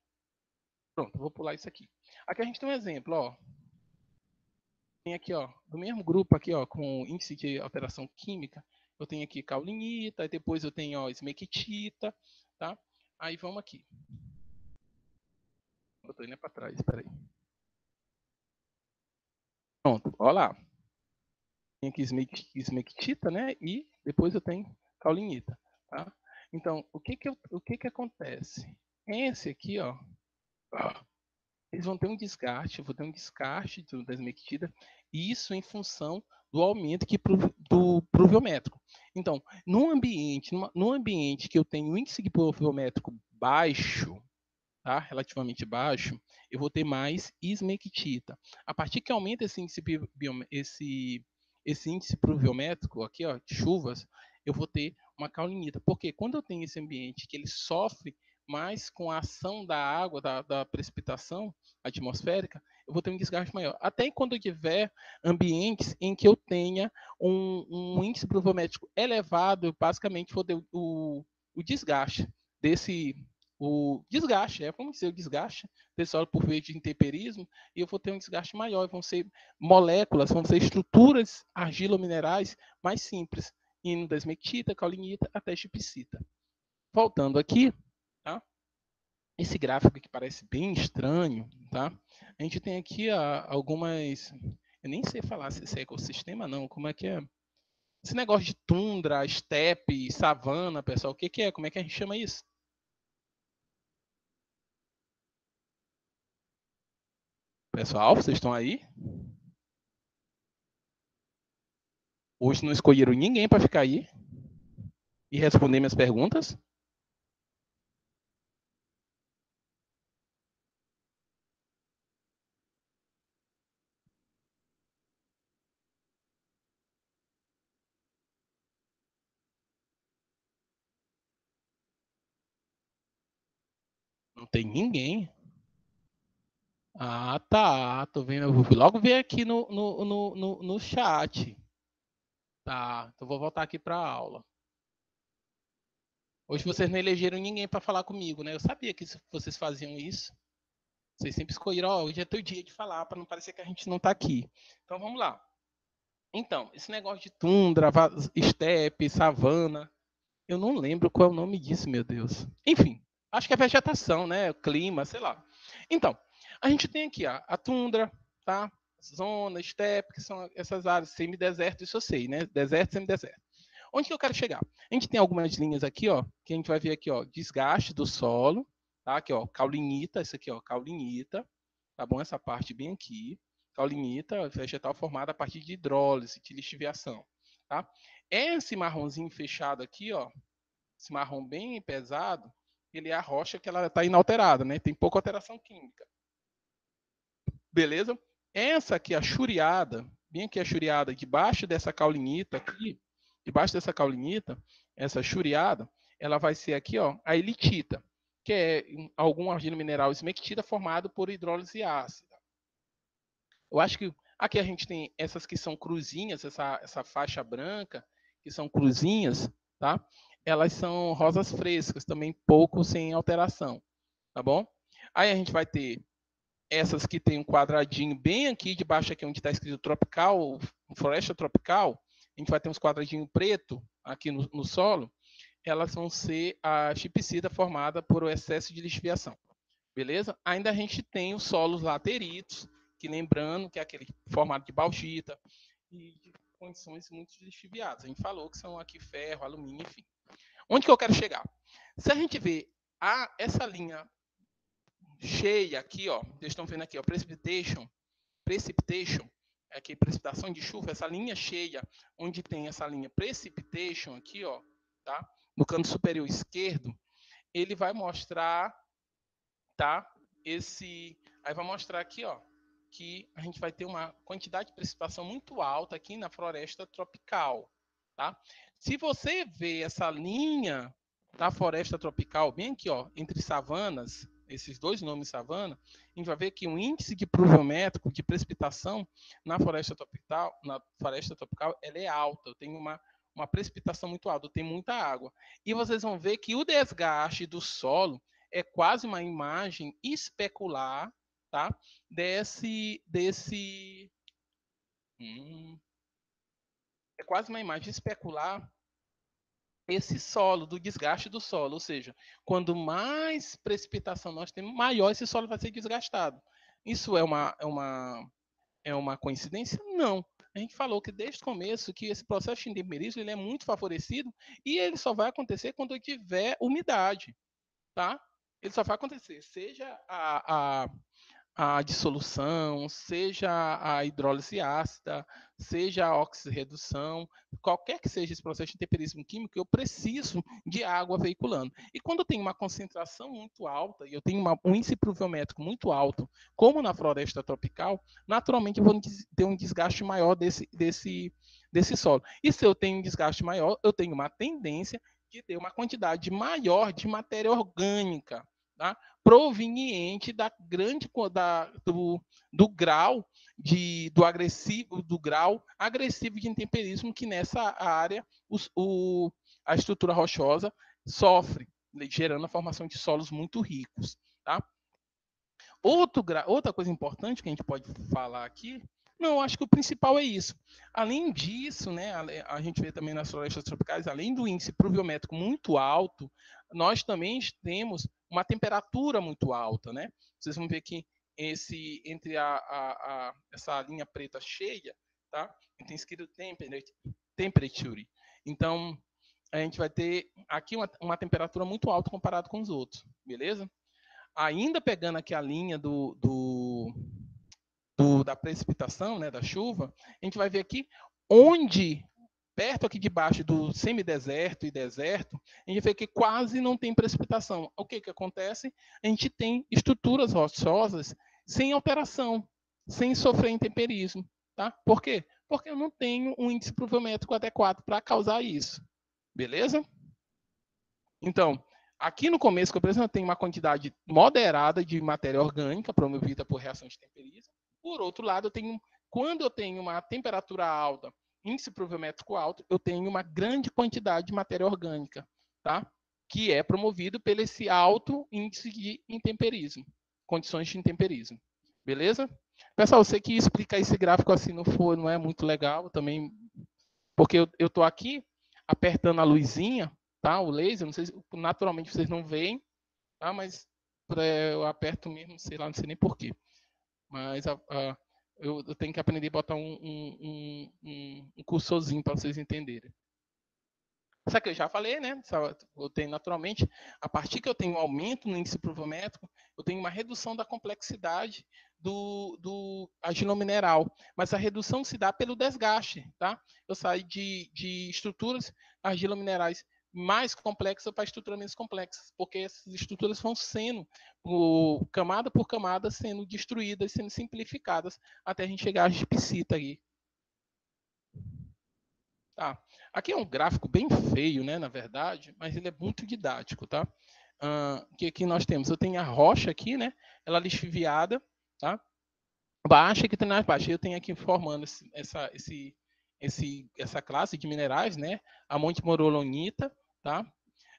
Pronto, vou pular isso aqui. Aqui a gente tem um exemplo, ó. Tem aqui, ó, do mesmo grupo aqui, ó, com índice de alteração química, eu tenho aqui caulinita, e depois eu tenho, ó, esmequitita, tá? Aí vamos aqui. Eu tô indo para trás, espera aí. Pronto, olha lá. Tem aqui esmequitita, né? E depois eu tenho caulinita, tá? Então, o que que acontece? Esse aqui, ó, eles vão ter um desgaste, eu vou ter um desgaste da esmectida, e isso em função do aumento do pluviométrico. Então, no ambiente que eu tenho índice de pluviométrico baixo, tá? Relativamente baixo, eu vou ter mais esmectita. A partir que aumenta esse índice pluviométrico aqui, ó, de chuvas, eu vou ter uma caulinita. Porque quando eu tenho esse ambiente que ele sofre mais com a ação da água, da precipitação atmosférica, eu vou ter um desgaste maior. Até quando eu tiver ambientes em que eu tenha um índice pluviométrico elevado, eu basicamente vou ter o desgaste desse vamos dizer, o desgaste desse solo por via de intemperismo, e eu vou ter um desgaste maior, vão ser moléculas, vão ser estruturas argilominerais mais simples, indo da esmectita, caulinita até gipsita. Voltando aqui, tá? Esse gráfico que parece bem estranho, tá? A gente tem aqui algumas, eu nem sei falar se é ecossistema não, como é que é? Esse negócio de tundra, estepe, savana, pessoal, o que que é? Como é que a gente chama isso? Pessoal, vocês estão aí? Hoje não escolheram ninguém para ficar aí e responder minhas perguntas. Não tem ninguém. Ah, tá. Tô vendo. Eu vou logo ver aqui no chat. Tá. Então vou voltar aqui para a aula. Hoje vocês não elegeram ninguém para falar comigo, né? Eu sabia que vocês faziam isso. Vocês sempre escolheram, ó, hoje é teu dia de falar, para não parecer que a gente não tá aqui. Então vamos lá. Então, esse negócio de tundra, estepe, savana, eu não lembro qual é o nome disso, meu Deus. Enfim, acho que é vegetação, né? Clima, sei lá. Então, a gente tem aqui a tundra, tá? Zona, estepe, que são essas áreas semideserto, isso eu sei, né? Deserto, semideserto. Onde que eu quero chegar? A gente tem algumas linhas aqui, ó, que a gente vai ver aqui, ó, desgaste do solo, tá? Aqui, ó, caulinita, isso aqui, ó, caulinita, tá bom? Essa parte bem aqui. Caulinita vegetal formada a partir de hidrólise, de lixiviação, tá? Esse marronzinho fechado aqui, ó, esse marrom bem pesado, ele é a rocha que ela está inalterada, né? Tem pouca alteração química. Beleza? Essa aqui, a churiada, bem aqui a churiada, debaixo dessa caulinita aqui, debaixo dessa caulinita, essa churiada, ela vai ser aqui, ó, a elitita, que é algum argilo mineral esmectita formado por hidrólise ácida. Eu acho que aqui a gente tem essas que são cruzinhas, essa faixa branca, que são cruzinhas, tá? Elas são rosas frescas, também pouco sem alteração, tá bom? Aí a gente vai ter essas que tem um quadradinho bem aqui debaixo aqui onde está escrito tropical, floresta tropical, a gente vai ter uns quadradinhos preto aqui no solo, elas vão ser a chipsida formada por o excesso de lixiviação. Beleza? Ainda a gente tem os solos lateritos, que lembrando que é aquele formato de bauxita e de condições muito lixiviadas. A gente falou que são aqui ferro, alumínio, enfim. Onde que eu quero chegar? Se a gente vê essa linha cheia aqui, ó, vocês estão vendo aqui, ó, precipitation, aqui precipitação de chuva, essa linha cheia, onde tem essa linha precipitation aqui, ó, tá? No canto superior esquerdo, ele vai mostrar, tá? Aí vai mostrar aqui, ó, que a gente vai ter uma quantidade de precipitação muito alta aqui na floresta tropical, tá? Se você vê essa linha da floresta tropical bem aqui, ó, entre savanas, esses dois nomes savana, a gente vai ver que o índice de pluviométrico de precipitação na floresta tropical, ela é alta. Eu tenho uma precipitação muito alta, eu tenho muita água. E vocês vão ver que o desgaste do solo é quase uma imagem especular, tá? Desse é quase uma imagem especular esse solo, do desgaste do solo, ou seja, quando mais precipitação nós temos, maior esse solo vai ser desgastado. Isso é uma coincidência? Não. A gente falou que desde o começo que esse processo de intemperismo ele é muito favorecido e ele só vai acontecer quando tiver umidade, tá? Ele só vai acontecer, seja a dissolução, seja a hidrólise ácida, seja a oxirredução, qualquer que seja esse processo de temperismo químico, eu preciso de água veiculando. E quando eu tenho uma concentração muito alta, e eu tenho um índice pluviométrico muito alto, como na floresta tropical, naturalmente eu vou ter um desgaste maior desse solo. E se eu tenho um desgaste maior, eu tenho uma tendência de ter uma quantidade maior de matéria orgânica, tá? Proveniente do grau do grau agressivo de intemperismo que nessa área a estrutura rochosa sofre, gerando a formação de solos muito ricos, tá? Outra coisa importante que a gente pode falar aqui, não, acho que o principal é isso. Além disso, né, a gente vê também nas florestas tropicais, além do índice pluviométrico muito alto, nós também temos uma temperatura muito alta, né? Vocês vão ver que entre essa linha preta cheia, tá? Tem escrito temperature. Então, a gente vai ter aqui uma temperatura muito alta comparado com os outros, beleza? Ainda pegando aqui a linha da precipitação, né, da chuva, a gente vai ver aqui onde perto aqui de baixo do semideserto e deserto, a gente vê que quase não tem precipitação. O que acontece? A gente tem estruturas rochosas sem alteração, sem sofrer intemperismo. Tá? Por quê? Porque eu não tenho um índice pluviométrico adequado para causar isso. Beleza? Então, aqui no começo, por exemplo, eu tenho uma quantidade moderada de matéria orgânica promovida por reação de temperismo. Por outro lado, quando eu tenho uma temperatura alta, índice pluviométrico alto, eu tenho uma grande quantidade de matéria orgânica, tá? Que é promovido pelo esse alto índice de intemperismo, condições de intemperismo. Beleza? Pessoal, eu sei que explicar esse gráfico assim não é muito legal também, porque eu estou aqui apertando a luzinha, tá? O laser, não sei se, naturalmente vocês não veem, tá? Mas eu aperto mesmo, sei lá, não sei nem porquê. Mas eu tenho que aprender a botar um cursorzinho para vocês entenderem. Só que eu já falei, né? Eu tenho naturalmente, a partir que eu tenho um aumento no índice pluviométrico, eu tenho uma redução da complexidade do argilomineral. Mas a redução se dá pelo desgaste, tá? Eu saio de estruturas argilominerais mais complexas para estruturas menos complexas, porque essas estruturas vão sendo, camada por camada, sendo destruídas, sendo simplificadas, até a gente chegar à gipsita aí. Tá. Aqui é um gráfico bem feio, né, na verdade, mas ele é muito didático, tá? Que aqui nós temos, eu tenho a rocha aqui, né? Ela lixiviada, tá? Baixa que tem nas baixas. Eu tenho aqui formando essa classe de minerais, né? A montemorolonita, tá?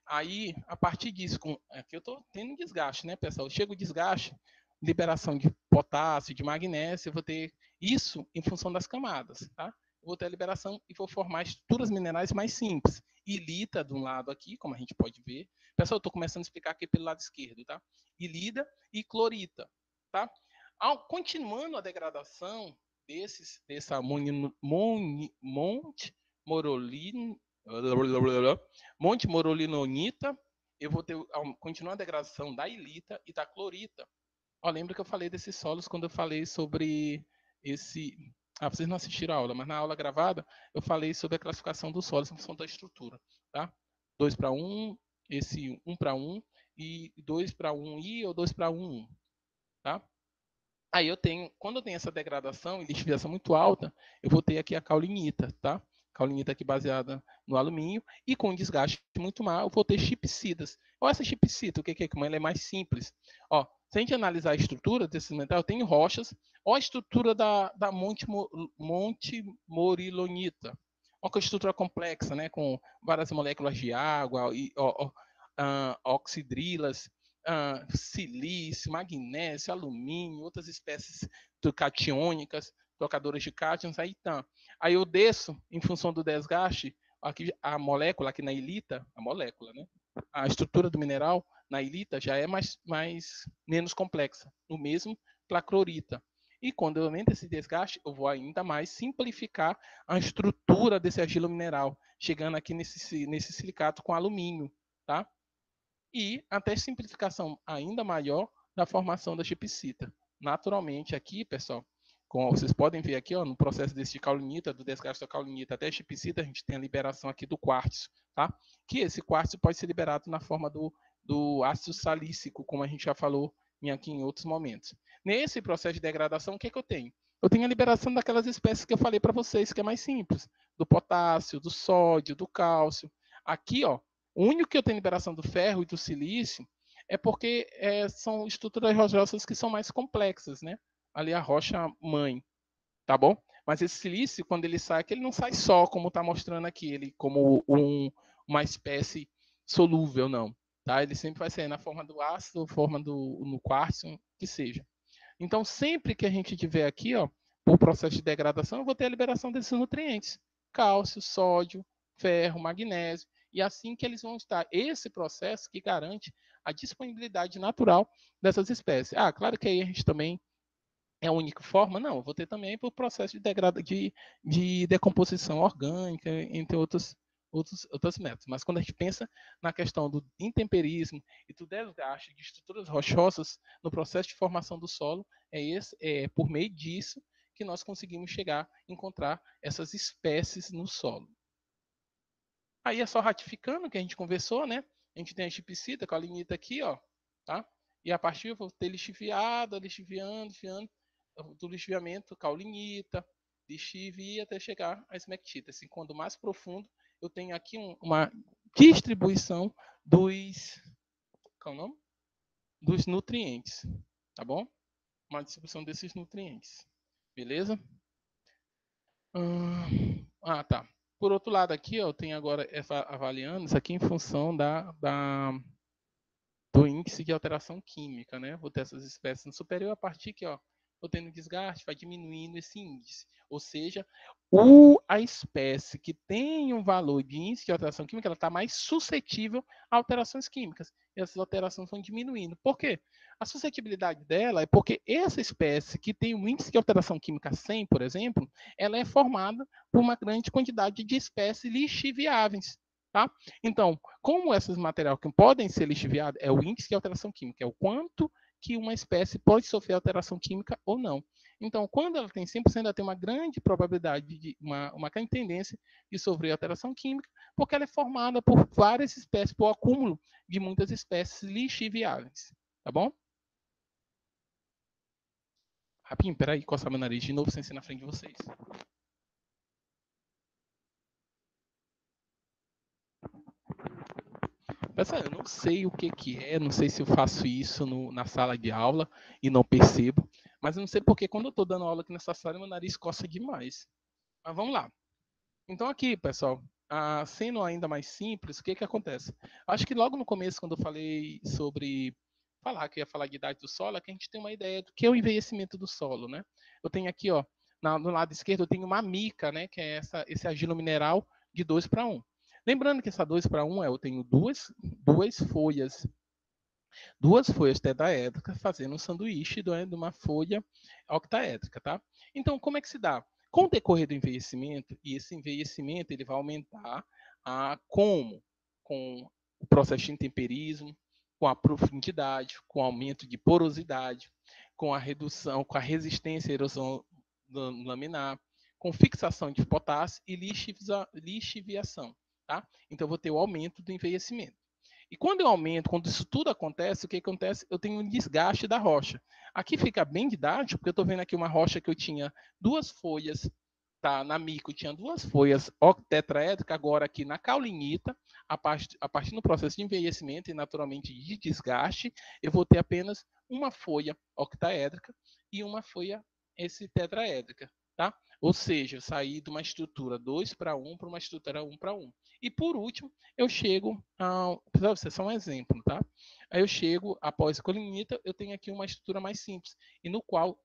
Aí, a partir disso, aqui eu estou tendo desgaste, né, pessoal? Chega o desgaste, liberação de potássio, de magnésio, eu vou ter isso em função das camadas, tá? Eu vou ter a liberação e vou formar estruturas minerais mais simples. Ilita de um lado aqui, como a gente pode ver. Pessoal, eu estou começando a explicar aqui pelo lado esquerdo, tá? Ilida e clorita, tá? Continuando a degradação dessa Monte Morolinonita, eu vou ter continuar a degradação da ilita e da clorita. Lembra que eu falei desses solos quando eu falei sobre esse. Vocês não assistiram a aula, mas na aula gravada eu falei sobre a classificação dos solos em função da estrutura, tá? 2 para 1, esse 1 para 1 e 2 para 1i ou 2 para 1, tá? Aí quando eu tenho essa degradação e lixiviação muito alta, eu vou ter aqui a caulinita, tá? Caulinita aqui baseada no alumínio e com desgaste muito maior, eu vou ter chipsidas. Olha essa chipsida, o que é? Como ela é mais simples. Se a gente analisar a estrutura desse metal, eu tenho rochas. Olha a estrutura da Monte Morilonita. Olha que estrutura complexa, né? Com várias moléculas de água, e, oxidrilas, silício, magnésio, alumínio, outras espécies catiônicas, trocadoras de cátions, aí tá. Aí eu desço, em função do desgaste, aqui a molécula aqui na ilita, a molécula, né? A estrutura do mineral na ilita já é menos complexa, no mesmo para a clorita. E quando eu aumento esse desgaste, eu vou ainda mais simplificar a estrutura desse argilo mineral, chegando aqui nesse silicato com alumínio, tá? E até simplificação ainda maior da formação da chipsita. Naturalmente aqui, pessoal, como vocês podem ver aqui, no processo desse caulinita, do desgaste da caulinita até a chipsita, a gente tem a liberação aqui do quartzo, tá? Que esse quartzo pode ser liberado na forma do ácido salícico, como a gente já falou aqui em outros momentos. Nesse processo de degradação, o que eu tenho? Eu tenho a liberação daquelas espécies que eu falei para vocês, que é mais simples, do potássio, do sódio, do cálcio. Aqui, o único que eu tenho liberação do ferro e do silício é porque são estruturas rochosas que são mais complexas, né? Ali a rocha mãe, tá bom? Mas esse silício, quando ele sai, ele não sai só, como está mostrando aqui, ele como uma espécie solúvel, não. Tá? Ele sempre vai sair na forma do ácido, forma no quartzo, que seja. Então, sempre que a gente tiver aqui, o processo de degradação, eu vou ter a liberação desses nutrientes: cálcio, sódio, ferro, magnésio, e assim que eles vão estar. Esse processo que garante a disponibilidade natural dessas espécies. Claro que aí a gente também é a única forma? Não, eu vou ter também por processo de decomposição orgânica, entre outros métodos. Mas quando a gente pensa na questão do intemperismo e do desgaste de estruturas rochosas no processo de formação do solo, é por meio disso que nós conseguimos encontrar essas espécies no solo. Aí é só ratificando o que a gente conversou, né? A gente tem a chipsita, caulinita aqui, ó, tá? E a partir eu vou ter lixiviado, lixiviando, do lixiviamento, caulinita, lixivia até chegar a esmectita. Assim, quando mais profundo, eu tenho aqui uma distribuição dos, qual é o nome? Dos nutrientes, tá bom? Uma distribuição desses nutrientes, beleza? Tá. Por outro lado aqui, ó, eu tenho agora avaliando isso aqui em função do índice de alteração química, né? Vou ter essas espécies no superior, a partir que, ó, vou tendo desgaste, vai diminuindo esse índice. Ou seja, a espécie que tem um valor de índice de alteração química, ela está mais suscetível a alterações químicas. E essas alterações vão diminuindo. Por quê? A suscetibilidade dela é porque essa espécie que tem um índice de alteração química 100, por exemplo, ela é formada por uma grande quantidade de espécies lixiviáveis. Tá? Então, como esses materiais que podem ser lixiviados, é o índice de alteração química, é o quanto que uma espécie pode sofrer alteração química ou não. Então, quando ela tem 100%, ela tem uma grande probabilidade, uma grande tendência de sofrer alteração química, porque ela é formada por várias espécies, por acúmulo de muitas espécies lixiviáveis. Tá bom? Rapinho, peraí, coçar meu nariz de novo sem ser na frente de vocês. Pessoal, eu não sei o que é, não sei se eu faço isso na sala de aula e não percebo, mas eu não sei porque quando eu estou dando aula aqui nessa sala, meu nariz coça demais. Mas vamos lá. Então aqui, pessoal, sendo ainda mais simples, o que acontece? Acho que logo no começo, quando eu falei sobre que eu ia falar de idade do solo, é que a gente tem uma ideia do que é o envelhecimento do solo, né? Eu tenho aqui, ó, no lado esquerdo, eu tenho uma mica, né, que é esse argilo mineral de 2:1. Lembrando que essa 2:1 eu tenho duas folhas tetraédricas fazendo um sanduíche de uma folha octaédrica, tá? Então, como é que se dá? Com o decorrer do envelhecimento, e esse envelhecimento ele vai aumentar como? Com o processo de intemperismo, com a profundidade, com o aumento de porosidade, com a redução, com a resistência à erosão laminar, com fixação de potássio e lixiviação, tá? Então, eu vou ter o aumento do envelhecimento. E quando eu aumento, quando isso tudo acontece, o que acontece? Eu tenho um desgaste da rocha. Aqui fica bem didático, porque eu estou vendo aqui uma rocha que eu tinha duas folhas, tá? Na mico tinha duas folhas tetraédricas, agora aqui na caulinita, a partir do processo de envelhecimento e naturalmente de desgaste, eu vou ter apenas uma folha octaédrica e uma folha tetraédrica, tá? Ou seja, eu saí de uma estrutura 2:1 para uma estrutura 1:1. E por último, eu chego a. Você é só um exemplo, tá? Aí eu chego, após a colinita, eu tenho aqui uma estrutura mais simples, e no qual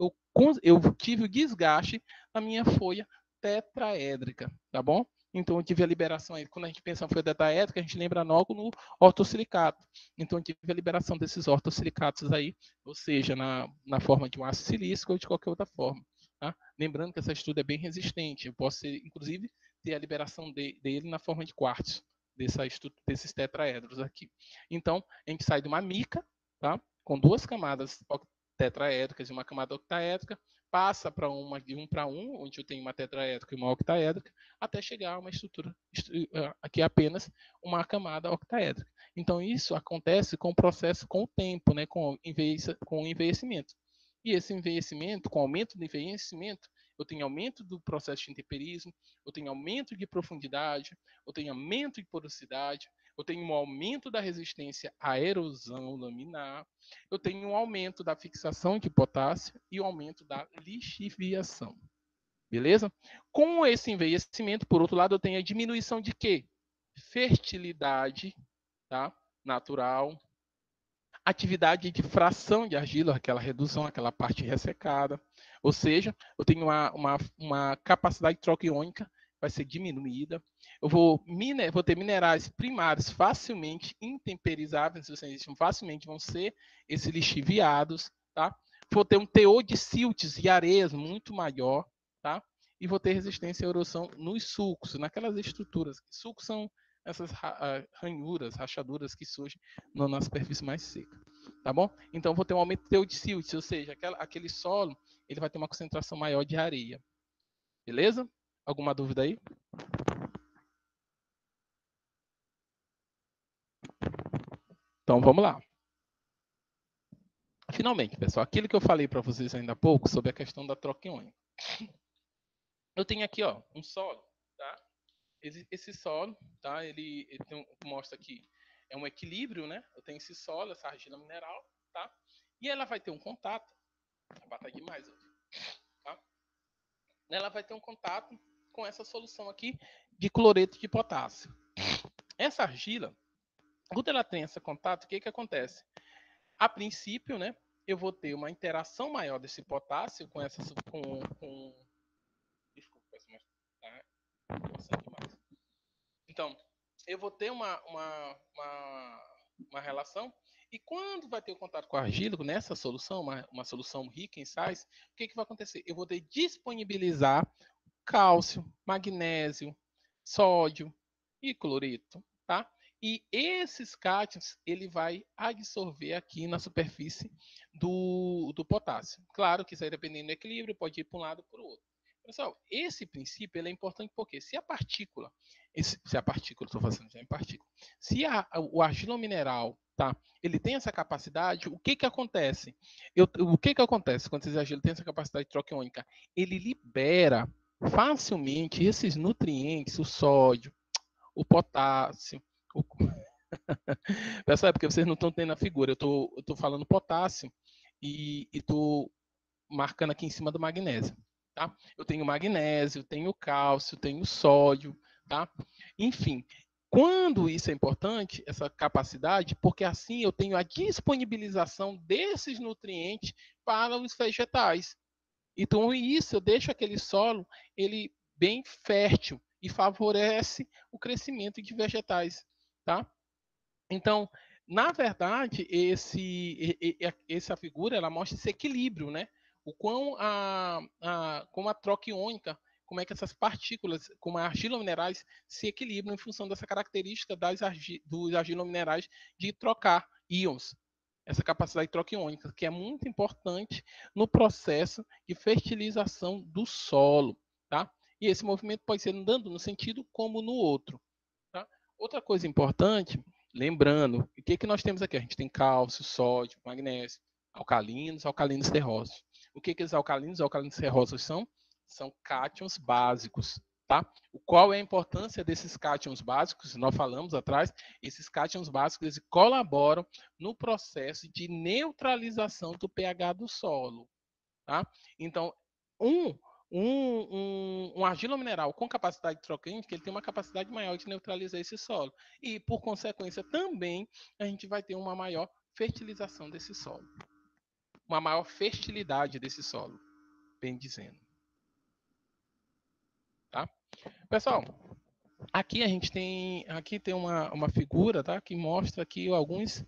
eu tive o desgaste na minha folha tetraédrica, tá bom? Então eu tive a liberação aí. Quando a gente pensa em folha tetraédrica, a gente lembra logo no ortossilicato. Então eu tive a liberação desses ortossilicatos aí, ou seja, na forma de um ácido silícico ou de qualquer outra forma. Tá? Lembrando que essa estrutura é bem resistente. Eu posso, inclusive, ter a liberação dele na forma de quartzo, desses tetraedros aqui. Então, a gente sai de uma mica, tá? Com duas camadas tetraédricas e uma camada octaédrica, passa para uma de 1:1, onde eu tenho uma tetraédrica e uma octaédrica, até chegar a uma estrutura aqui é apenas uma camada octaédrica. Então, isso acontece com o processo, com o tempo, né? com o envelhecimento. E esse envelhecimento, com o aumento do envelhecimento, eu tenho aumento do processo de intemperismo, eu tenho aumento de profundidade, eu tenho aumento de porosidade, eu tenho um aumento da resistência à erosão laminar, eu tenho um aumento da fixação de potássio e o um aumento da lixiviação. Beleza? Com esse envelhecimento, por outro lado, eu tenho a diminuição de quê? Fertilidade, tá? Natural, atividade de fração de argila, aquela redução, aquela parte ressecada. Ou seja, eu tenho uma capacidade de troca iônica vai ser diminuída. Eu vou ter minerais primários facilmente intemperizáveis, ou seja, facilmente vão ser esses lixiviados, tá? Vou ter um teor de siltes e areias muito maior, tá? E vou ter resistência à erosão nos sulcos, naquelas estruturas. Sulcos são essas ranhuras, rachaduras que surgem na superfície mais seca, tá bom? Então, vou ter um aumento do teor de silt, ou seja, aquele solo ele vai ter uma concentração maior de areia. Beleza? Alguma dúvida aí? Então, vamos lá. Finalmente, pessoal, aquilo que eu falei para vocês ainda há pouco sobre a questão da troca iônica. Eu tenho aqui, ó, um solo, tá? Esse solo, tá? Mostra aqui, é um equilíbrio, né? Eu tenho esse solo, essa argila mineral, tá? E ela vai ter um contato, vai bater demais hoje, tá? Ela vai ter um contato com essa solução aqui de cloreto de potássio. Essa argila, quando ela tem esse contato, o que acontece? A princípio, né, eu vou ter uma interação maior desse potássio com essa desculpa, mas tá passando demais. Então, eu vou ter uma relação e quando vai ter o contato com a argila, nessa solução, uma solução rica em sais, o que vai acontecer? Eu vou ter disponibilizar cálcio, magnésio, sódio e cloreto, tá? E esses cátions ele vai absorver aqui na superfície do potássio. Claro que isso aí, dependendo do equilíbrio, pode ir para um lado ou para o outro. Pessoal, esse princípio ele é importante porque se a partícula, estou fazendo já em partícula, se o argila mineral, tá, ele tem essa capacidade, o que acontece? O que acontece quando esse argila tem essa capacidade de troca iônica? Ele libera facilmente esses nutrientes, o sódio, o potássio. O... Pessoal, é porque vocês não estão tendo a figura. Eu tô falando potássio e estou marcando aqui em cima do magnésio. Tá? Eu tenho magnésio, tenho cálcio, tenho sódio. Tá? Enfim, quando isso é importante, essa capacidade, porque assim eu tenho a disponibilização desses nutrientes para os vegetais. Então, isso eu deixo aquele solo ele bem fértil e favorece o crescimento de vegetais, tá? Então, na verdade, essa figura ela mostra esse equilíbrio, né? O quão como a troca iônica, como é que essas partículas, como as argilominerais, se equilibram em função dessa característica dos argilominerais de trocar íons, essa capacidade de troca iônica, que é muito importante no processo de fertilização do solo, tá? E esse movimento pode ser andando no sentido como no outro, tá? Outra coisa importante, lembrando, o que nós temos aqui? A gente tem cálcio, sódio, magnésio, alcalinos terrosos. O que os alcalinos terrosos são? São cátions básicos, tá? Qual é a importância desses cátions básicos? Nós falamos atrás, esses cátions básicos eles colaboram no processo de neutralização do pH do solo, tá? Então, um um argila mineral com capacidade de troca íonica, ele tem uma capacidade maior de neutralizar esse solo. E, por consequência, também a gente vai ter uma maior fertilização desse solo. Uma maior fertilidade desse solo, bem dizendo. Tá? Pessoal, aqui tem uma figura, tá? Que mostra aqui alguns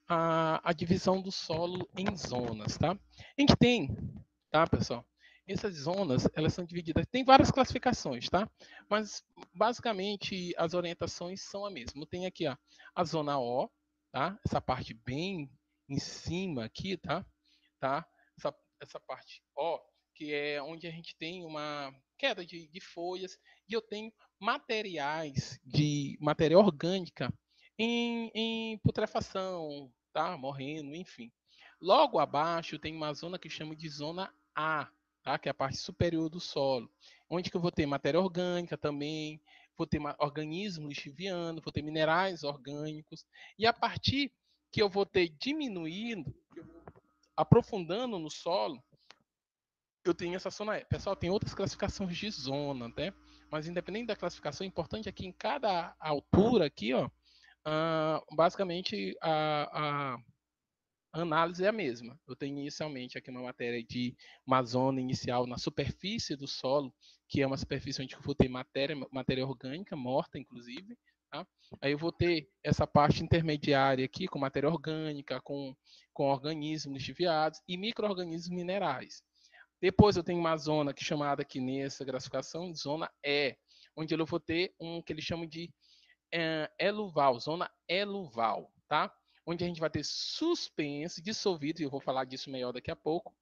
a divisão do solo em zonas, tá? A gente tem, tá, pessoal? Essas zonas, elas são divididas, tem várias classificações, tá? Mas basicamente as orientações são a mesma. Tem aqui, ó, a zona O, tá? Essa parte bem em cima aqui, tá? Tá? Essa parte O, que é onde a gente tem uma queda de folhas e eu tenho materiais de matéria orgânica em putrefação, tá? Morrendo, enfim. Logo abaixo tem uma zona que chama de zona A, tá? Que é a parte superior do solo, onde que eu vou ter matéria orgânica também, vou ter organismos lixivianos, vou ter minerais orgânicos, e a partir que eu vou ter diminuindo, aprofundando no solo, eu tenho essa zona E. Pessoal, tem outras classificações de zona, né? Mas independente da classificação, é importante aqui em cada altura aqui, ó, basicamente a análise é a mesma. Eu tenho inicialmente aqui uma matéria de uma zona inicial na superfície do solo, que é uma superfície onde eu vou ter matéria orgânica, morta inclusive. Tá? Aí eu vou ter essa parte intermediária aqui com matéria orgânica, com organismos lixiviados e micro-organismos minerais. Depois eu tenho uma zona que é chamada aqui nessa classificação, zona E, onde eu vou ter um que eles chamam de eluval, zona eluval, tá? Onde a gente vai ter suspenso, dissolvidos, e eu vou falar disso melhor daqui a pouco,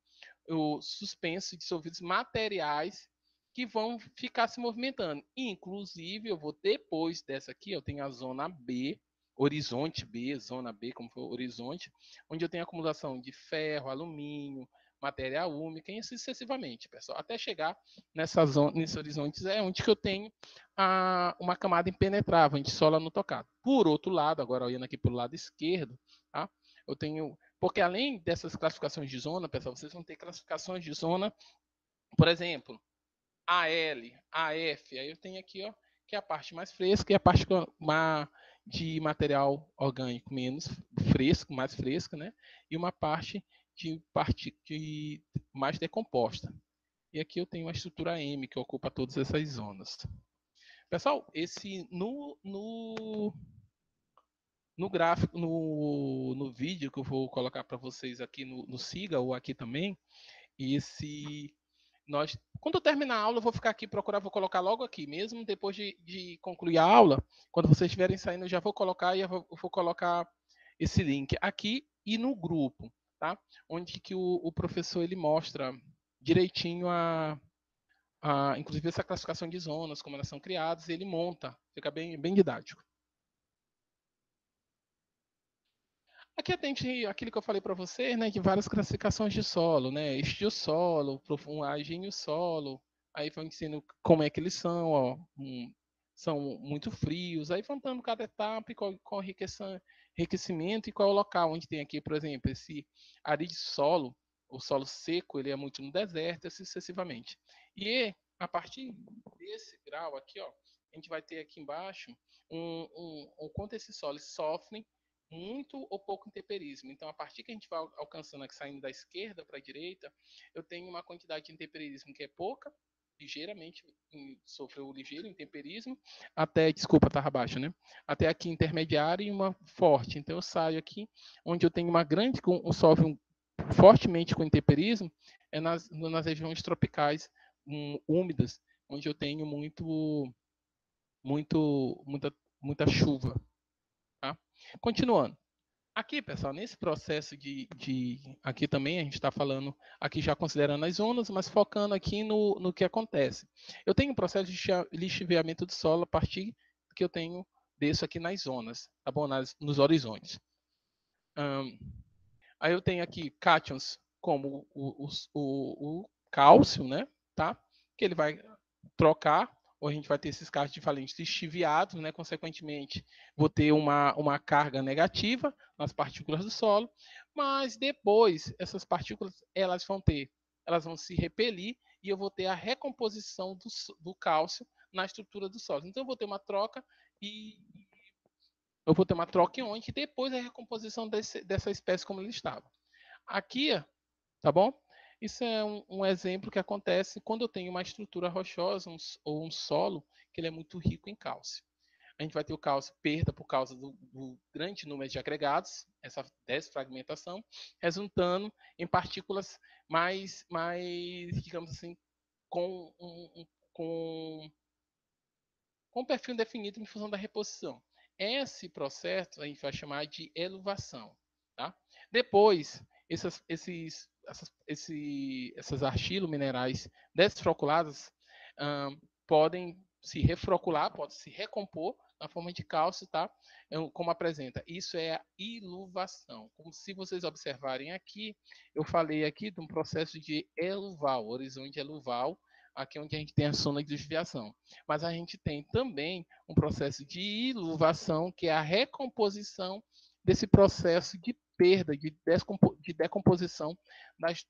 o suspenso, dissolvidos materiais que vão ficar se movimentando. Inclusive, eu vou depois dessa aqui, eu tenho a zona B, horizonte B, zona B, como for horizonte, onde eu tenho acumulação de ferro, alumínio, matéria úmica, e assim sucessivamente, pessoal. Até chegar nessa zona, nesses horizontes é onde que eu tenho uma camada impenetrável, onde sola no tocado. Por outro lado, agora olhando aqui para o lado esquerdo, tá? Eu tenho, porque além dessas classificações de zona, pessoal, vocês vão ter classificações de zona, por exemplo, AL, AF, aí eu tenho aqui, ó, que é a parte mais fresca e a parte de material orgânico menos fresco, mais fresca, né? E uma parte de mais decomposta. E aqui eu tenho a estrutura M, que ocupa todas essas zonas. Pessoal, esse no gráfico, no vídeo que eu vou colocar para vocês aqui no Siga ou aqui também, esse quando eu terminar a aula, eu vou ficar aqui vou colocar logo aqui, mesmo depois de concluir a aula, quando vocês estiverem saindo, eu já vou colocar e eu vou colocar esse link aqui e no grupo, tá? Onde que o professor ele mostra direitinho inclusive essa classificação de zonas, como elas são criadas, e ele monta, fica bem didático. Aqui atende aquilo que eu falei para vocês, né, de várias classificações de solo, né, estio solo, profundagem o solo, aí vão ensinando como é que eles são, ó, são muito frios, aí vão dando cada etapa e qual enriquecimento e qual é o local onde tem aqui, por exemplo, esse área solo, o solo seco, ele é muito no deserto, assim sucessivamente. E a partir desse grau aqui, ó, a gente vai ter aqui embaixo o quanto esses solos sofrem muito ou pouco intemperismo. Então, a partir que a gente vai alcançando aqui, saindo da esquerda para a direita, eu tenho uma quantidade de intemperismo que é pouca, ligeiramente sofreu ligeiro intemperismo, até, desculpa, estava abaixo, né? Até aqui intermediária e uma forte. Então, eu saio aqui, onde eu tenho uma grande, sofre fortemente com intemperismo, é nas regiões tropicais úmidas, onde eu tenho muita chuva. Tá? Continuando. Aqui, pessoal, nesse processo aqui também a gente está falando, aqui já considerando as zonas, mas focando aqui no que acontece. Eu tenho um processo de lixiviamento do solo a partir que eu desço aqui nas zonas, tá bom? Nos horizontes. Aí eu tenho aqui cátions como o cálcio, né? Tá? Que ele vai trocar, ou a gente vai ter esses casos diferentes lixiviados, né? Consequentemente, vou ter uma carga negativa nas partículas do solo, mas depois essas partículas elas vão se repelir e eu vou ter a recomposição do cálcio na estrutura do solo. Então eu vou ter uma troca e eu vou ter uma troca iônica e depois a recomposição dessa espécie como ele estava. Aqui, tá bom? Isso é um exemplo que acontece quando eu tenho uma estrutura rochosa ou um solo que ele é muito rico em cálcio. A gente vai ter o cálcio perda por causa do grande número de agregados, essa desfragmentação, resultando em partículas digamos assim, com com perfil definido em função da reposição. Esse processo a gente vai chamar de eluvação. Tá? Depois, essas argilominerais desfroculadas podem se refrocular, podem se recompor na forma de cálcio, tá? Como apresenta. Isso é a iluvação. Como se vocês observarem aqui, eu falei aqui de um processo de eluval, horizonte eluval, aqui onde a gente tem a zona de desviação. Mas a gente tem também um processo de iluvação, que é a recomposição desse processo de perda, de decomposição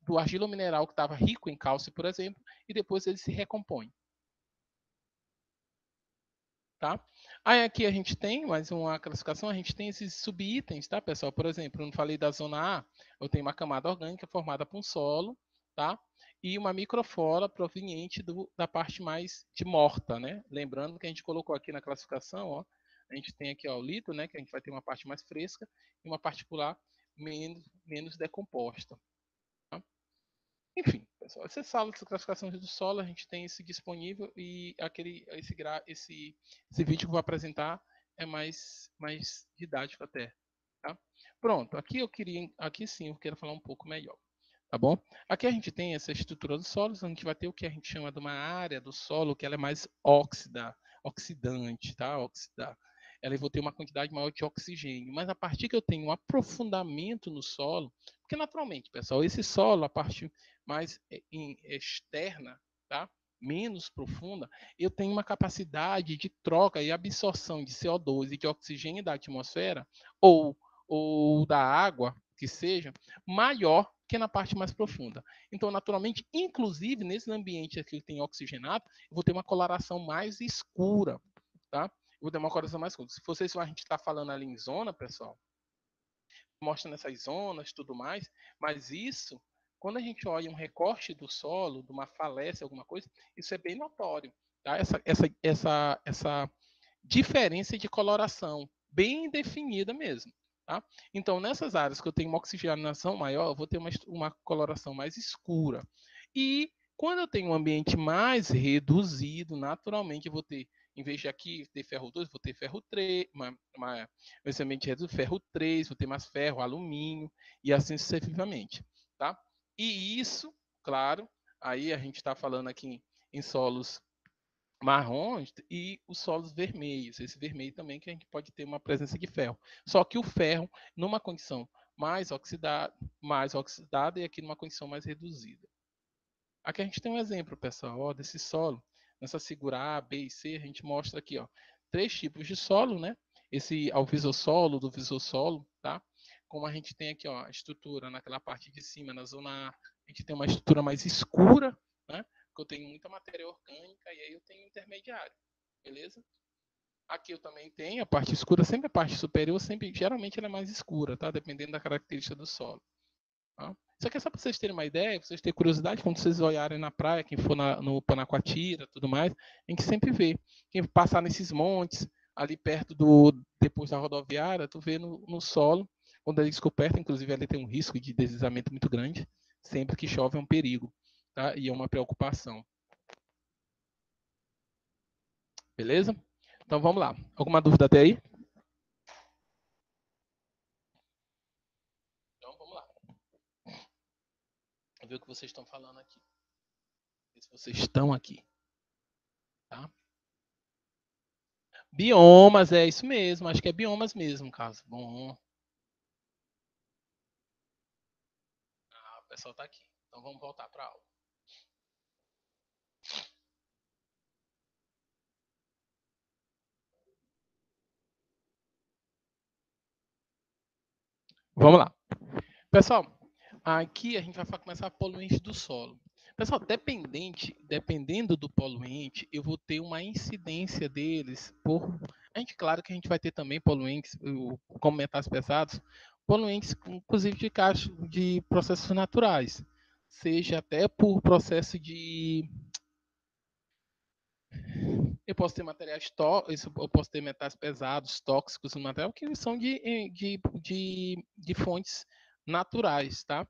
do argilomineral que estava rico em cálcio, por exemplo, e depois ele se recompõe. Tá? Aí aqui a gente tem mais uma classificação, a gente tem esses subitens, tá, pessoal? Por exemplo, eu não falei da zona A, eu tenho uma camada orgânica formada por um solo, tá? E uma microflora proveniente da parte mais de morta, né? Lembrando que a gente colocou aqui na classificação, ó, a gente tem aqui ó, o lito, né? Que a gente vai ter uma parte mais fresca e uma particular menos decomposta. Tá? Enfim, pessoal, essas salas de classificação do solo a gente tem esse disponível e esse vídeo que eu vou apresentar é mais didático até. Tá? Pronto, aqui sim eu quero falar um pouco melhor. Tá bom? Aqui a gente tem essa estrutura dos solos, a gente vai ter o que a gente chama de uma área do solo que ela é mais oxidante, tá? eu vou ter uma quantidade maior de oxigênio. Mas a partir que eu tenho um aprofundamento no solo, porque naturalmente, pessoal, esse solo, a parte mais externa, tá? Menos profunda, eu tenho uma capacidade de troca e absorção de CO2 e de oxigênio da atmosfera ou da água, que seja, maior que na parte mais profunda. Então, naturalmente, inclusive nesse ambiente que tem oxigenado, eu vou ter uma coloração mais escura, tá? Eu vou ter uma coloração mais escura. Se vocês a gente está falando ali em zona, pessoal, mostra nessas zonas, tudo mais, mas isso, quando a gente olha um recorte do solo, de uma falésia, alguma coisa, isso é bem notório, tá? Essa diferença de coloração bem definida mesmo. Tá? Então, nessas áreas que eu tenho uma oxigenação maior, eu vou ter uma coloração mais escura. E quando eu tenho um ambiente mais reduzido, naturalmente eu vou ter, em vez de aqui ter ferro 2, vou ter ferro 3, esse ambiente reduzido, ferro 3, vou ter mais ferro, alumínio, e assim sucessivamente. Tá? E isso, claro, aí a gente está falando aqui em solos marrons e os solos vermelhos. Esse vermelho também que a gente pode ter uma presença de ferro. Só que o ferro, numa condição mais oxidada e aqui numa condição mais reduzida. Aqui a gente tem um exemplo, pessoal, ó, desse solo. Nessa figura A, B e C, a gente mostra aqui, ó, 3 tipos de solo, né? Esse alvesossolo, do visossolo, tá? Como a gente tem aqui, ó, a estrutura naquela parte de cima, na zona A, a gente tem uma estrutura mais escura, né? Porque eu tenho muita matéria orgânica e aí eu tenho intermediário, beleza? Aqui eu também tenho a parte escura, sempre a parte superior, sempre, geralmente ela é mais escura, tá? Dependendo da característica do solo. Tá? Isso aqui é só para vocês terem uma ideia, vocês terem curiosidade, quando vocês olharem na praia, quem for no Panacoatira, tudo mais, a gente sempre vê. Quem passar nesses montes, ali perto depois da rodoviária, tu vê no solo, quando é descoberto, inclusive ali tem um risco de deslizamento muito grande, sempre que chove é um perigo, tá? E é uma preocupação. Beleza? Então vamos lá. Alguma dúvida até aí? Então vamos lá. Vamos ver o que vocês estão falando aqui. Ver se vocês estão aqui. Tá? Biomas, é isso mesmo. Acho que é biomas mesmo, caso. Bom. Ah, o pessoal está aqui. Então vamos voltar para a aula. Vamos lá. Pessoal, aqui a gente vai começar a poluente do solo. Pessoal, dependendo do poluente, eu vou ter uma incidência deles por. Claro que a gente vai ter também poluentes, como metais pesados, poluentes, inclusive de processos naturais, seja até por processo de. Eu posso ter materiais tóxicos, eu posso ter metais pesados, tóxicos no material, que são de fontes naturais, tá?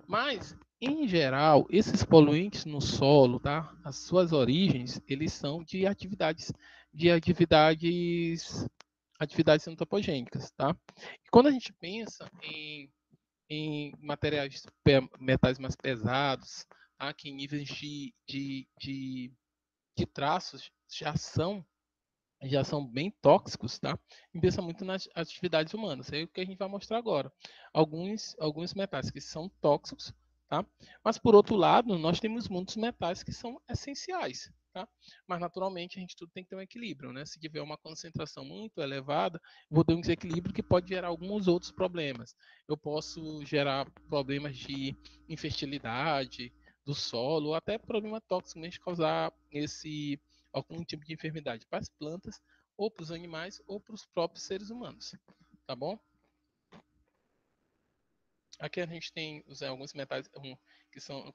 Mas, em geral, esses poluentes no solo, tá? As suas origens, eles são atividades antropogênicas, tá? E quando a gente pensa em metais mais pesados, tá? Que em níveis de traços já são bem tóxicos, tá? E pensa muito nas atividades humanas. É o que a gente vai mostrar agora. Alguns metais que são tóxicos, tá? Mas por outro lado, nós temos muitos metais que são essenciais, tá? Mas naturalmente a gente tudo tem que ter um equilíbrio, né? Se tiver uma concentração muito elevada, vou ter um desequilíbrio que pode gerar alguns outros problemas. Eu posso gerar problemas de infertilidade do solo, ou até problema tóxico mesmo, causar algum tipo de enfermidade para as plantas, ou para os animais, ou para os próprios seres humanos. Tá bom? Aqui a gente tem alguns metais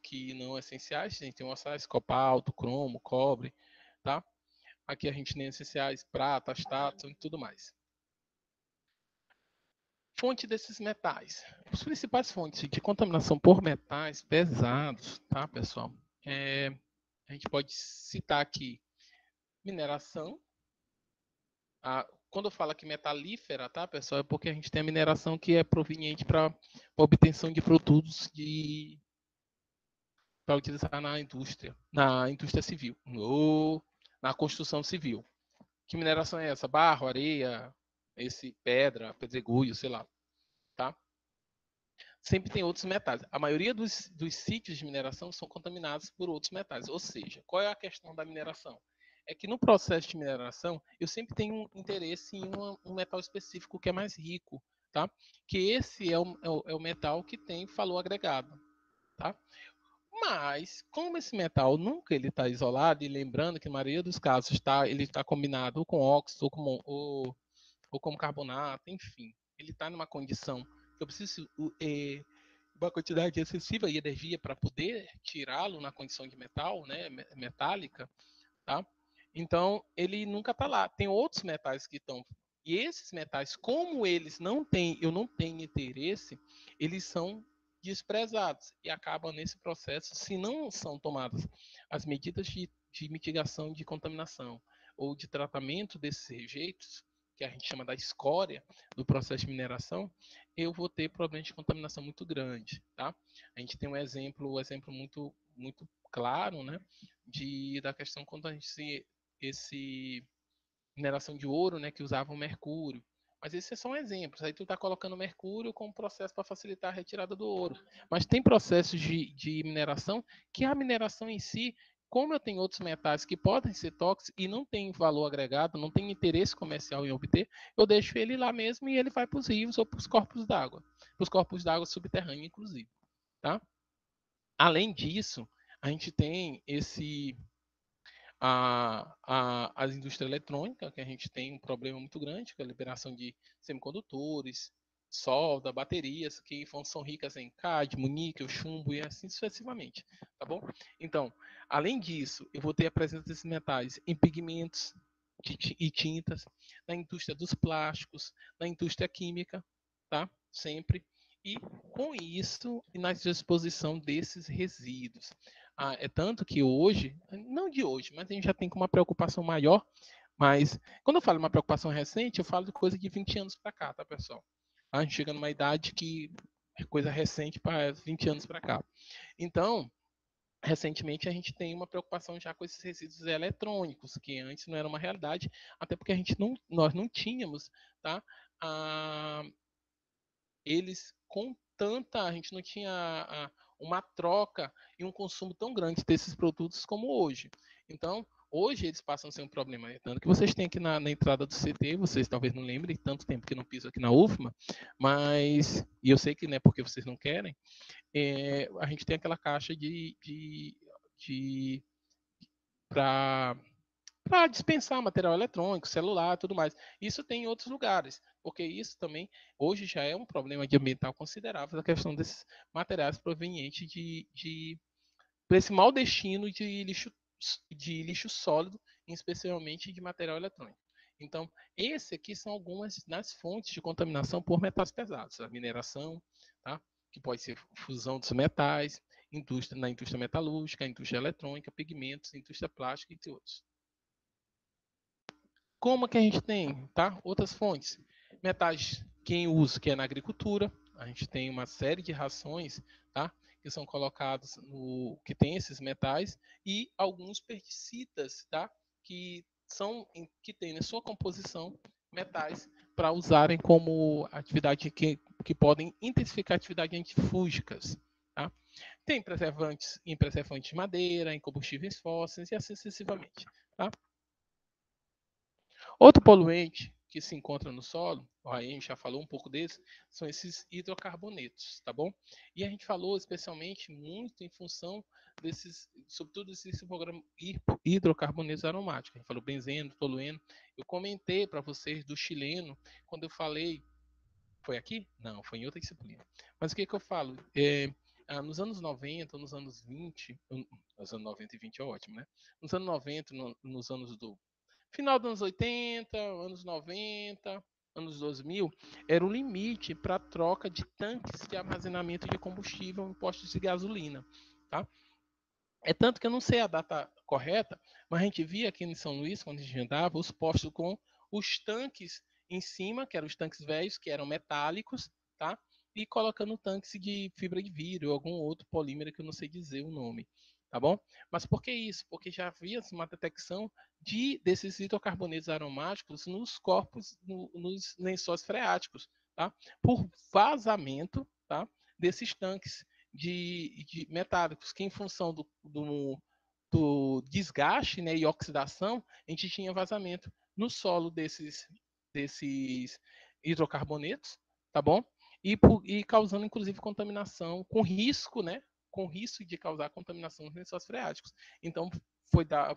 que não essenciais. A gente tem oxais, cobalto, cromo, cobre. Tá? Aqui a gente tem essenciais, prata, astato e tudo mais. Fonte desses metais. As principais fontes de contaminação por metais pesados, tá, pessoal? A gente pode citar aqui mineração. Quando eu falo aqui metalífera, tá, pessoal, é porque a gente tem a mineração que é proveniente para obtenção de produtos para utilizar na indústria civil ou na construção civil. Que mineração é essa? Barro, areia, pedra, pedregulho, sei lá, tá? Sempre tem outros metais. A maioria dos sítios de mineração são contaminados por outros metais. Ou seja, qual é a questão da mineração? É que no processo de mineração, eu sempre tenho um interesse em um metal específico que é mais rico, tá? Que esse é o metal que tem valor agregado, tá? Mas, como esse metal nunca ele está isolado, e lembrando que na maioria dos casos ele está combinado ou com óxido ou como carbonato, enfim, ele está numa condição que eu preciso uma quantidade excessiva de energia para poder tirá-lo na condição de metal, né, metálica, tá? Então, ele nunca está lá. Tem outros metais que estão. E esses metais, como eles não têm, eu não tenho interesse, eles são desprezados e acabam nesse processo, se não são tomadas as medidas de mitigação de contaminação ou de tratamento desses rejeitos, que a gente chama da escória do processo de mineração, eu vou ter problemas de contaminação muito grande, tá? A gente tem um exemplo muito claro, né, da questão quando a gente esse mineração de ouro, né, que usavam mercúrio. Mas esses são exemplos. Aí tu está colocando mercúrio como processo para facilitar a retirada do ouro. Mas tem processos de mineração que a mineração em si, como eu tenho outros metais que podem ser tóxicos e não tem valor agregado, não tem interesse comercial em obter, eu deixo ele lá mesmo e ele vai para os rios ou para os corpos d'água. Para os corpos d'água subterrâneos, inclusive. Tá? Além disso, a gente tem a indústria eletrônica, que a gente tem um problema muito grande com a liberação de semicondutores, solda, baterias, que são ricas em cádmio, níquel, chumbo e assim sucessivamente, tá bom? Então, além disso, eu vou ter a presença desses metais em pigmentos e tintas, na indústria dos plásticos, na indústria química, tá? Sempre. E com isso, na disposição desses resíduos. É tanto que hoje, não de hoje, mas a gente já tem com uma preocupação maior. Mas quando eu falo uma preocupação recente, eu falo de coisa de 20 anos para cá, tá, pessoal? A gente chega numa idade que é coisa recente para 20 anos para cá. Então, recentemente a gente tem uma preocupação já com esses resíduos eletrônicos, que antes não era uma realidade, até porque nós não tínhamos, tá? Ah, eles com tanta, a gente não tinha uma troca e um consumo tão grande desses produtos como hoje. Então, hoje eles passam a ser um problema. Tanto que vocês têm aqui na entrada do CT, vocês talvez não lembrem, tanto tempo que não piso aqui na UFMA, mas, e eu sei que não é porque vocês não querem, a gente tem aquela caixa de para dispensar material eletrônico, celular, tudo mais. Isso tem em outros lugares, porque isso também hoje já é um problema de ambiental considerável a questão desses materiais provenientes desse mau destino de lixo sólido, especialmente de material eletrônico. Então, esse aqui são algumas das fontes de contaminação por metais pesados, a mineração, tá? Que pode ser fusão dos metais, na indústria metalúrgica, indústria eletrônica, pigmentos, indústria plástica e outros. Como que a gente tem, tá? Outras fontes. Metais que em uso, que é na agricultura. A gente tem uma série de rações, tá? Que são colocados que tem esses metais e alguns pesticidas, tá? Que tem na sua composição metais para usarem como atividade que podem intensificar a atividade antifúngicas, tá? Tem preservantes em preservantes de madeira, em combustíveis fósseis e assim sucessivamente, tá? Outro poluente que se encontra no solo, a gente já falou um pouco desse, são esses hidrocarbonetos, tá bom? E a gente falou especialmente muito em função sobretudo esses hidrocarbonetos aromáticos. A gente falou benzeno, tolueno. Eu comentei para vocês do chileno, quando eu falei, foi aqui? Não, foi em outra disciplina. Mas o que que eu falo? Nos anos 90, nos anos 20, nos anos 90 e 20 é ótimo, né? Nos anos 90, nos anos do final dos anos 80, anos 90, anos 2000, era o limite para troca de tanques de armazenamento de combustível em postos de gasolina. Tá? É tanto que eu não sei a data correta, mas a gente via aqui em São Luís, quando a gente andava, os postos com os tanques em cima, que eram os tanques velhos, que eram metálicos, tá? E colocando tanques de fibra de vidro ou algum outro polímero que eu não sei dizer o nome. tá bom? Mas por que isso? Porque já havia uma detecção desses hidrocarbonetos aromáticos nos corpos, nos lençóis freáticos, tá? Por vazamento, tá? Desses tanques de metálicos, que em função do desgaste, né, e oxidação, a gente tinha vazamento no solo desses hidrocarbonetos, tá bom? E causando, inclusive, contaminação, com risco, né? Com risco de causar contaminação nos lençóis freáticos. Então,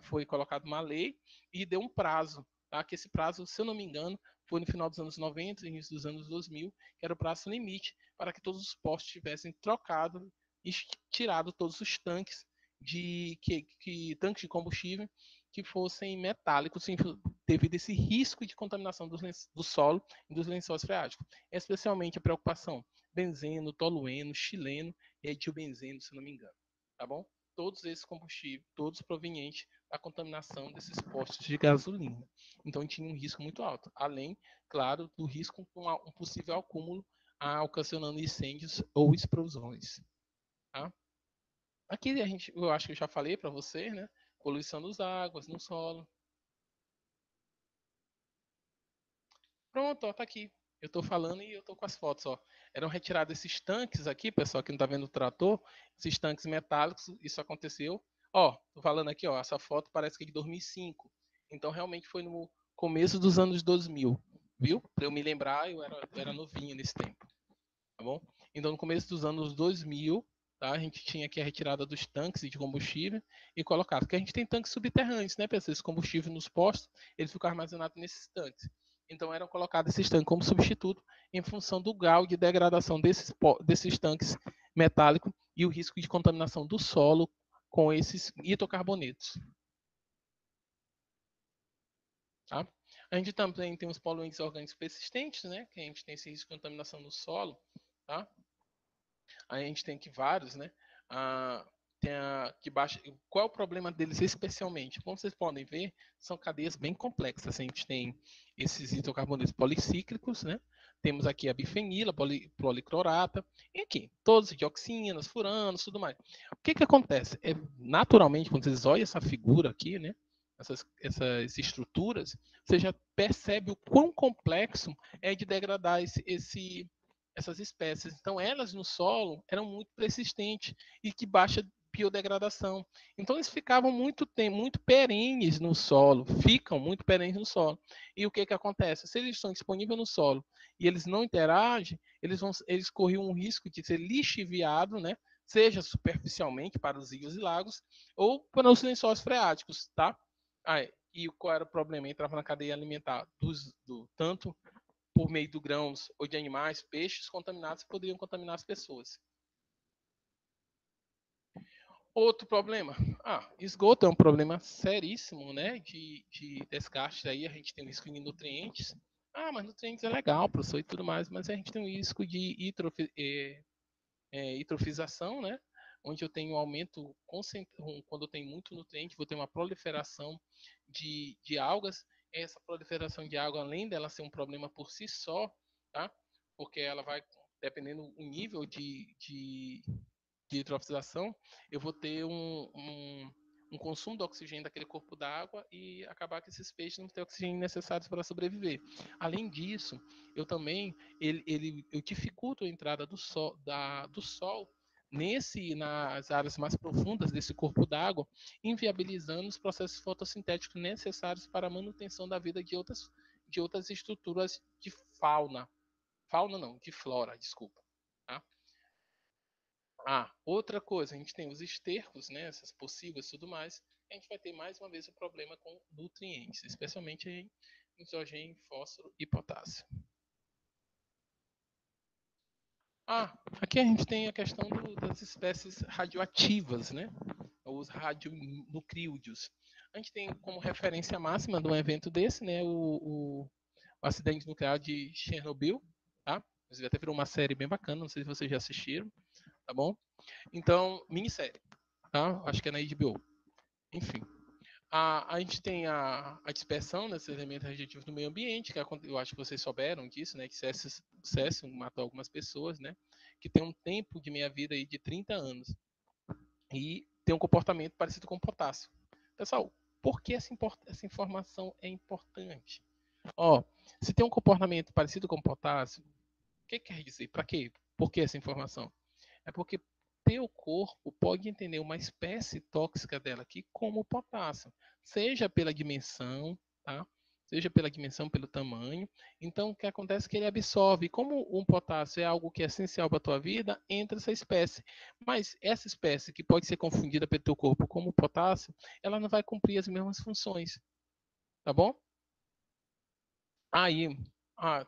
foi colocada uma lei e deu um prazo, tá? Que esse prazo, se eu não me engano, foi no final dos anos 90, início dos anos 2000, que era o prazo limite para que todos os postos tivessem trocado e tirado todos os tanques tanques de combustível que fossem metálicos, devido a esse risco de contaminação do solo e dos lençóis freáticos. Especialmente a preocupação benzeno, tolueno, chileno e etilbenzeno, se não me engano. Tá bom? Todos esses combustíveis, todos provenientes da contaminação desses postos de gasolina. Então, tinha um risco muito alto. Além, claro, do risco com um possível acúmulo, ocasionando incêndios ou explosões. Tá? Aqui eu acho que eu já falei para você, né? Poluição das águas, no solo. Pronto, ó, tá aqui. Eu tô falando e eu tô com as fotos, ó. Eram retirados esses tanques aqui, pessoal, que não tá vendo o trator, esses tanques metálicos, isso aconteceu. Ó, tô falando aqui, ó, essa foto parece que é de 2005. Então, realmente foi no começo dos anos 2000, viu? Para eu me lembrar, eu era novinho nesse tempo, tá bom? Então, no começo dos anos 2000, tá, a gente tinha aqui a retirada dos tanques de combustível e colocado, porque a gente tem tanques subterrâneos, né, pessoal? Esse combustível nos postos, eles ficam armazenados nesses tanques. Então, eram colocados esses tanques como substituto em função do grau de degradação desses tanques metálicos e o risco de contaminação do solo com esses hidrocarbonetos. Tá? A gente também tem os poluentes orgânicos persistentes, né, que a gente tem esse risco de contaminação no solo. Tá? A gente tem aqui vários, né? Ah, que baixa, qual é o problema deles especialmente? Como vocês podem ver, são cadeias bem complexas. A gente tem esses hidrocarbonetos policíclicos, né? Temos aqui a bifenila, policlorata, e aqui, todos os dioxinas, furanos, tudo mais. O que acontece? Naturalmente, quando vocês olham essa figura aqui, né? Essas estruturas, você já percebe o quão complexo é de degradar essas espécies. Então, elas no solo eram muito persistentes e que baixa biodegradação. Então, eles ficavam muito tempo, muito perenes no solo, ficam muito perenes no solo. E o que acontece? Se eles estão disponíveis no solo e eles não interagem, eles corriam um risco de ser lixiviado, né? Seja superficialmente para os rios e lagos ou para os lençóis freáticos, tá? E qual era o problema? Entrava na cadeia alimentar tanto por meio de grãos ou de animais, peixes contaminados que poderiam contaminar as pessoas. Outro problema, esgoto é um problema seríssimo, né, de desgaste. Aí a gente tem o risco de nutrientes. Mas nutrientes é legal, professor, e tudo mais, mas a gente tem o risco de eutrofização, né, onde eu tenho um aumento, quando eu tenho muito nutriente, vou ter uma proliferação de algas. Essa proliferação de alga, além dela ser um problema por si só, tá? Porque ela vai, dependendo do nível de eutrofização, eu vou ter um consumo de oxigênio daquele corpo d'água e acabar que esses peixes não têm oxigênio necessário para sobreviver. Além disso, eu também eu dificulto a entrada do sol nas áreas mais profundas desse corpo d'água, inviabilizando os processos fotossintéticos necessários para a manutenção da vida de outras estruturas de fauna. Fauna não, de flora, desculpa. Tá? Outra coisa, a gente tem os estercos, né, essas possíveis e tudo mais. A gente vai ter mais uma vez o problema com nutrientes, especialmente em nitrogênio, fósforo e potássio. Aqui a gente tem a questão das espécies radioativas, né? Os radionuclídeos. A gente tem como referência máxima de um evento desse, né, o acidente nuclear de Chernobyl, tá? Inclusive até virou uma série bem bacana, não sei se vocês já assistiram, tá bom? Então, minissérie, tá? Acho que é na HBO. Enfim, a gente tem a dispersão desses elementos radioativos no meio ambiente, que eu acho que vocês souberam disso, né? Que Césium matou algumas pessoas, né? Que tem um tempo de meia-vida aí de 30 anos. E tem um comportamento parecido com o potássio. Pessoal, por que essa informação é importante? Ó, se tem um comportamento parecido com o potássio, o que quer dizer? Para quê? Por que essa informação? É porque teu corpo pode entender uma espécie tóxica dela aqui como o potássio, seja pela dimensão, tá? Seja pela dimensão, pelo tamanho. Então, o que acontece é que ele absorve. Como um potássio é algo que é essencial para a tua vida, entra essa espécie. Mas essa espécie, que pode ser confundida pelo teu corpo como potássio, ela não vai cumprir as mesmas funções. Tá bom? Aí,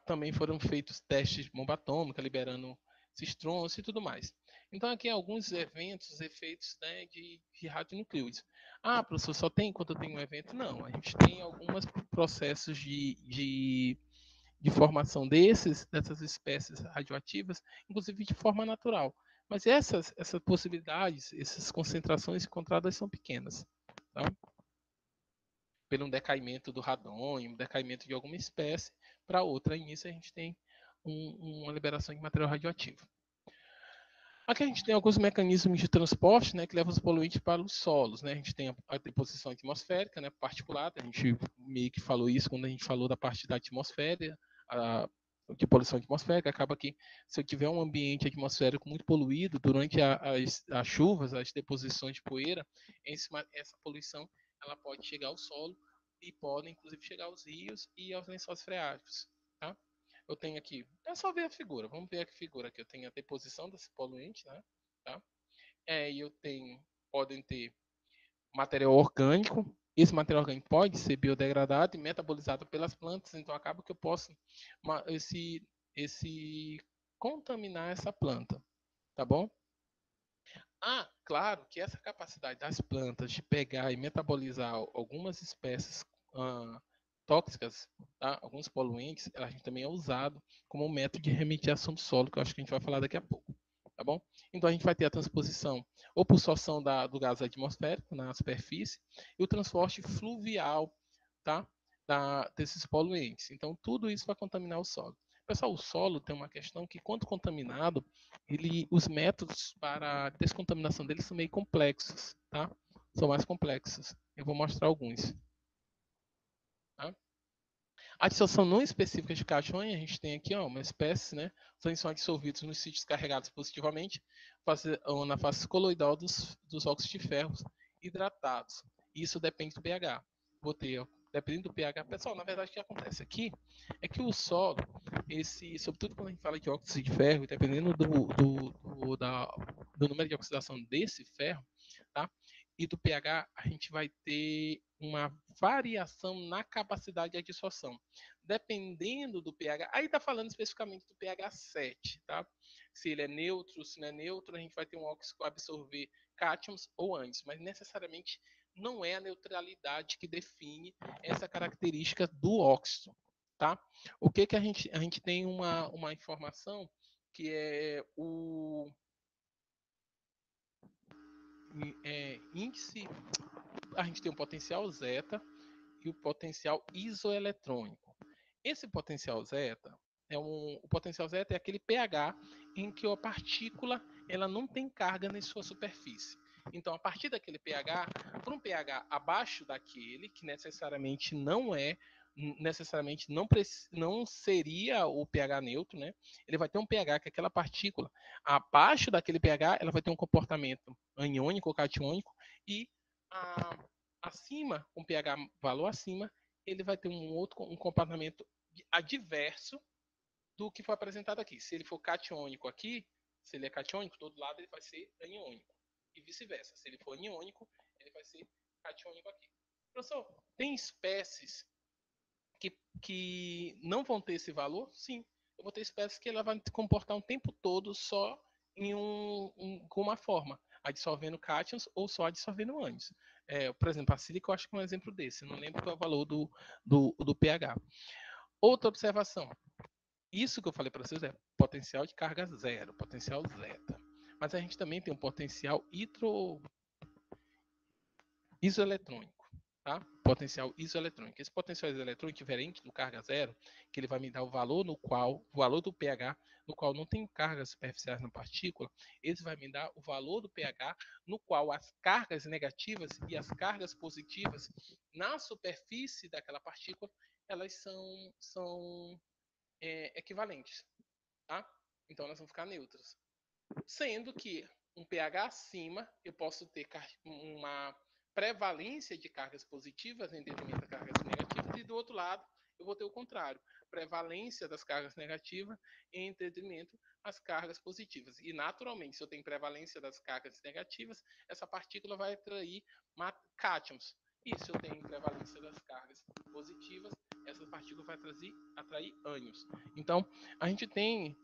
também foram feitos testes de bomba atômica, liberando cistrons e tudo mais. Então, aqui alguns eventos, efeitos, né, de radionucleidos. Professor, só tem quando tem um evento? Não, a gente tem alguns processos de formação dessas espécies radioativas, inclusive de forma natural. Mas essas possibilidades, essas concentrações encontradas são pequenas. Tá? Pelo um decaimento do radônio, um decaimento de alguma espécie para outra. E nisso a gente tem uma liberação de material radioativo. Aqui a gente tem alguns mecanismos de transporte, né, que levam os poluentes para os solos, né? A gente tem a deposição atmosférica, né, particulada. A gente meio que falou isso quando a gente falou da parte da atmosfera, de poluição atmosférica. Acaba que se eu tiver um ambiente atmosférico muito poluído durante as chuvas, as deposições de poeira, essa poluição ela pode chegar ao solo e pode inclusive chegar aos rios e aos lençóis freáticos, tá? Eu tenho aqui, é só ver a figura, vamos ver a figura aqui. Eu tenho a deposição desse poluente, né? Tá? E eu tenho, podem ter material orgânico. Esse material orgânico pode ser biodegradado e metabolizado pelas plantas, então acaba que eu posso esse contaminar essa planta, tá bom? Claro que essa capacidade das plantas de pegar e metabolizar algumas espécies tóxicas, tá? Alguns poluentes, a gente também é usado como um método de remediação do solo, que eu acho que a gente vai falar daqui a pouco, tá bom? Então a gente vai ter a transposição ou pulsação do gás atmosférico na superfície e o transporte fluvial, tá? Desses poluentes. Então tudo isso vai contaminar o solo. Pessoal, o solo tem uma questão que, quando contaminado, os métodos para descontaminação dele são meio complexos, tá? São mais complexos. Eu vou mostrar alguns. Tá? A dissolção não específica de caixões, a gente tem aqui uma espécie, né? São dissolvidos nos sítios carregados positivamente na face coloidal dos óxidos de ferro hidratados. Isso depende do pH. Vou ter, dependendo do pH. Pessoal, na verdade, o que acontece aqui é que o solo, sobretudo quando a gente fala de óxido de ferro, dependendo do número de oxidação desse ferro, tá? E do pH, a gente vai ter uma variação na capacidade de adsorção. Dependendo do pH, aí está falando especificamente do pH 7, tá? Se ele é neutro, se não é neutro, a gente vai ter um óxido que vai absorver cátions ou ânions, mas necessariamente não é a neutralidade que define essa característica do óxido, tá? O que a gente tem uma informação que é o índice, a gente tem o potencial zeta e o potencial isoeletrônico. Esse potencial zeta o potencial zeta é aquele pH em que a partícula ela não tem carga na sua superfície. Então, a partir daquele pH, para um pH abaixo daquele, que necessariamente não seria o pH neutro, né? Ele vai ter um pH que aquela partícula abaixo daquele pH, ela vai ter um comportamento aniônico ou catiônico e acima, com pH valor acima, ele vai ter um comportamento adverso do que foi apresentado aqui. Se ele for catiônico aqui, se ele é catiônico, do outro lado ele vai ser aniônico. E vice-versa. Se ele for aniônico, ele vai ser catiônico aqui. Professor, tem espécies que não vão ter esse valor? Sim. Eu vou ter espécies que ela vai se comportar o tempo todo só com uma forma, adsorvendo cátions ou só adsorvendo ânions. Por exemplo, a sílica eu acho que é um exemplo desse. Eu não lembro qual é o valor do pH. Outra observação. Isso que eu falei para vocês é potencial de carga zero, potencial zeta. Mas a gente também tem um potencial isoeletrônico. tá? Potencial isoeletrônico. Esse potencial isoeletrônico diferente do carga zero, que ele vai me dar o valor o valor do pH, no qual não tem cargas superficiais na partícula, esse vai me dar o valor do pH, no qual as cargas negativas e as cargas positivas na superfície daquela partícula, elas são equivalentes, tá? Então elas vão ficar neutras. Sendo que um pH acima, eu posso ter uma prevalência de cargas positivas em detrimento das cargas negativas, e do outro lado, eu vou ter o contrário, prevalência das cargas negativas em detrimento das cargas positivas. E, naturalmente, se eu tenho prevalência das cargas negativas, essa partícula vai atrair cátions. E se eu tenho prevalência das cargas positivas, essa partícula vai atrair ânions. Então, a gente tem,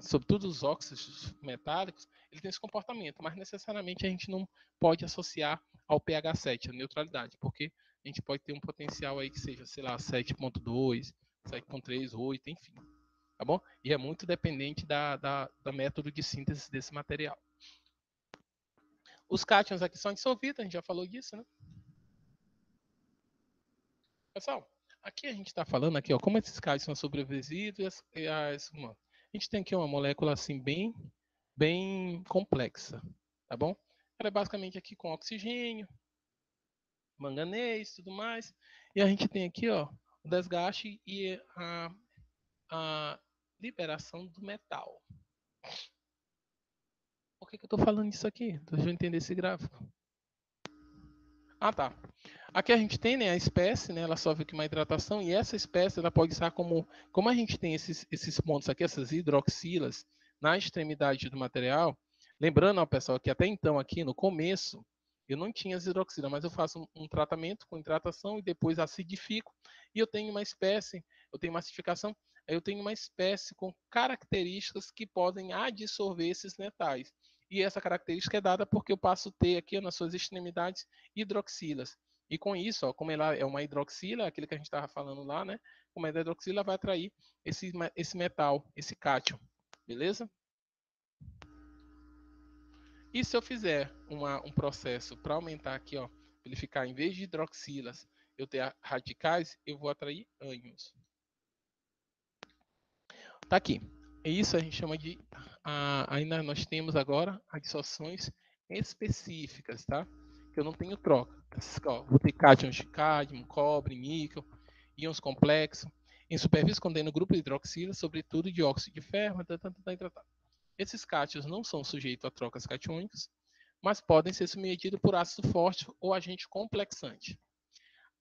sobretudo os óxidos metálicos, ele tem esse comportamento, mas necessariamente a gente não pode associar ao pH 7, a neutralidade, porque a gente pode ter um potencial aí que seja, sei lá, 7.2, 7.3, 8, enfim. Tá bom? E é muito dependente da método de síntese desse material. Os cátions aqui são dissolvidos, a gente já falou disso, né? Pessoal, aqui a gente está falando aqui, ó, como esses cátions são sobrevividos a gente tem aqui uma molécula assim bem complexa, tá bom? Ela é basicamente aqui com oxigênio, manganês, tudo mais. E a gente tem aqui, ó, o desgaste e a liberação do metal. Por que eu estou falando isso aqui? Deixa eu entender esse gráfico. Ah, tá. Aqui a gente tem, né, a espécie, né, ela sofre aqui uma hidratação, e essa espécie ela pode estar como a gente tem esses pontos aqui, essas hidroxilas, na extremidade do material. Lembrando, ó, pessoal, que até então aqui no começo eu não tinha as hidroxilas, mas eu faço um tratamento com hidratação e depois acidifico, e eu tenho uma espécie, eu tenho uma acidificação, eu tenho uma espécie com características que podem adsorver esses metais. E essa característica é dada porque eu passo T aqui nas suas extremidades hidroxilas. E com isso, ó, como ela é uma hidroxila, aquilo que a gente estava falando lá, né? Como é da hidroxila, vai atrair esse metal, esse cátion. Beleza? E se eu fizer um processo para aumentar aqui, ó, ele ficar, em vez de hidroxilas, eu ter radicais, eu vou atrair ânions. Tá aqui. E isso a gente chama de. Ainda nós temos agora adsorções específicas, tá? Que eu não tenho troca. Ó, vou ter cátions de cádmio, cobre, níquel, íons complexos. Em superfície contendo grupo de hidroxila, sobretudo de óxido de ferro, Esses cátions não são sujeitos a trocas catiônicas, mas podem ser submetidos por ácido forte ou agente complexante.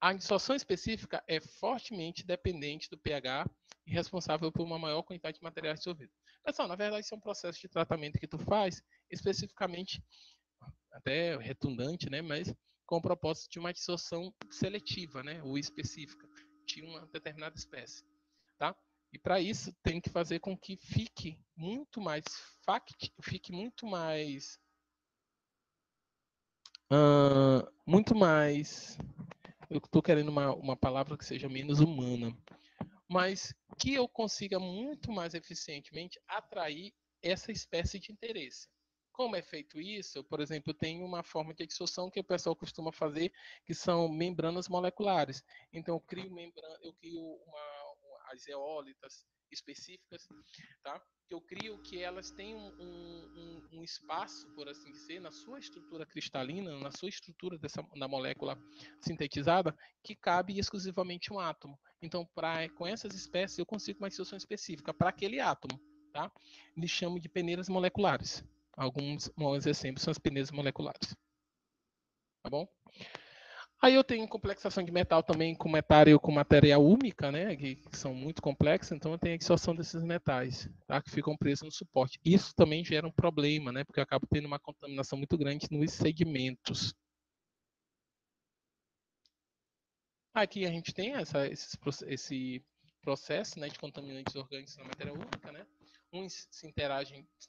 A dissorção específica é fortemente dependente do pH e responsável por uma maior quantidade de materiais dissolvidos. Pessoal, na verdade, isso é um processo de tratamento que tu faz especificamente, até redundante, né? Mas com o propósito de uma dissorção seletiva, né? Ou específica de uma determinada espécie, tá? E para isso tem que fazer com que fique muito mais muito mais. Eu estou querendo uma palavra que seja menos humana, mas que eu consiga muito mais eficientemente atrair essa espécie de interesse. Como é feito isso? Por exemplo, tem uma forma de dissolução que o pessoal costuma fazer, que são membranas moleculares. Então, eu crio as eólitas específicas, tá? Que eu crio que elas têm um espaço, por assim dizer, na sua estrutura cristalina, na sua estrutura da molécula sintetizada, que cabe exclusivamente um átomo. Então, com essas espécies, eu consigo uma dissolução específica para aquele átomo, tá? Eles chamam de peneiras moleculares. Alguns exemplos são as peneiras moleculares. Tá bom? Aí eu tenho complexação de metal também com matéria úmica, né? Que são muito complexas, então eu tenho a dissolução desses metais, tá? Que ficam presos no suporte. Isso também gera um problema, né? Porque eu acabo tendo uma contaminação muito grande nos segmentos. Aqui a gente tem esse processo, né, de contaminantes orgânicos na matéria úmica, né? Uns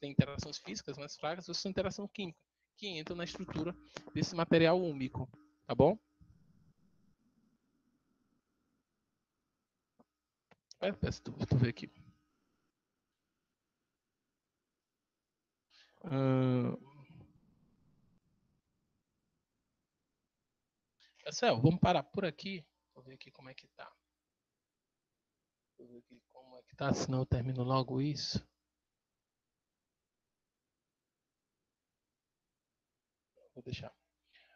têm interações físicas mais fracas, outros têm interação química, que entram na estrutura desse material úmico, tá bom? Peço tu ver aqui. Marcelo, vamos parar por aqui. Vou ver aqui como é que tá. Vou ver aqui como é que tá, senão eu termino logo isso. Vou deixar.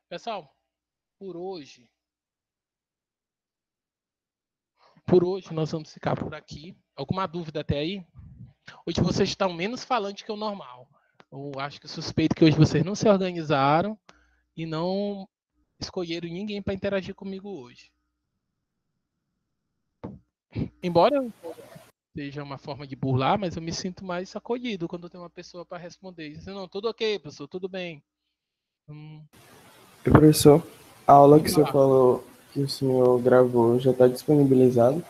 Pessoal, por hoje nós vamos ficar por aqui. Alguma dúvida até aí? Hoje vocês estão menos falantes que o normal. Eu acho que suspeito que hoje vocês não se organizaram e não escolheram ninguém para interagir comigo hoje. Embora seja uma forma de burlar, mas eu me sinto mais acolhido quando tem uma pessoa para responder. Dizendo, não, tudo ok, professor, tudo bem. E professor, a aula que Vamos o senhor lá. falou que o senhor gravou já está disponibilizado?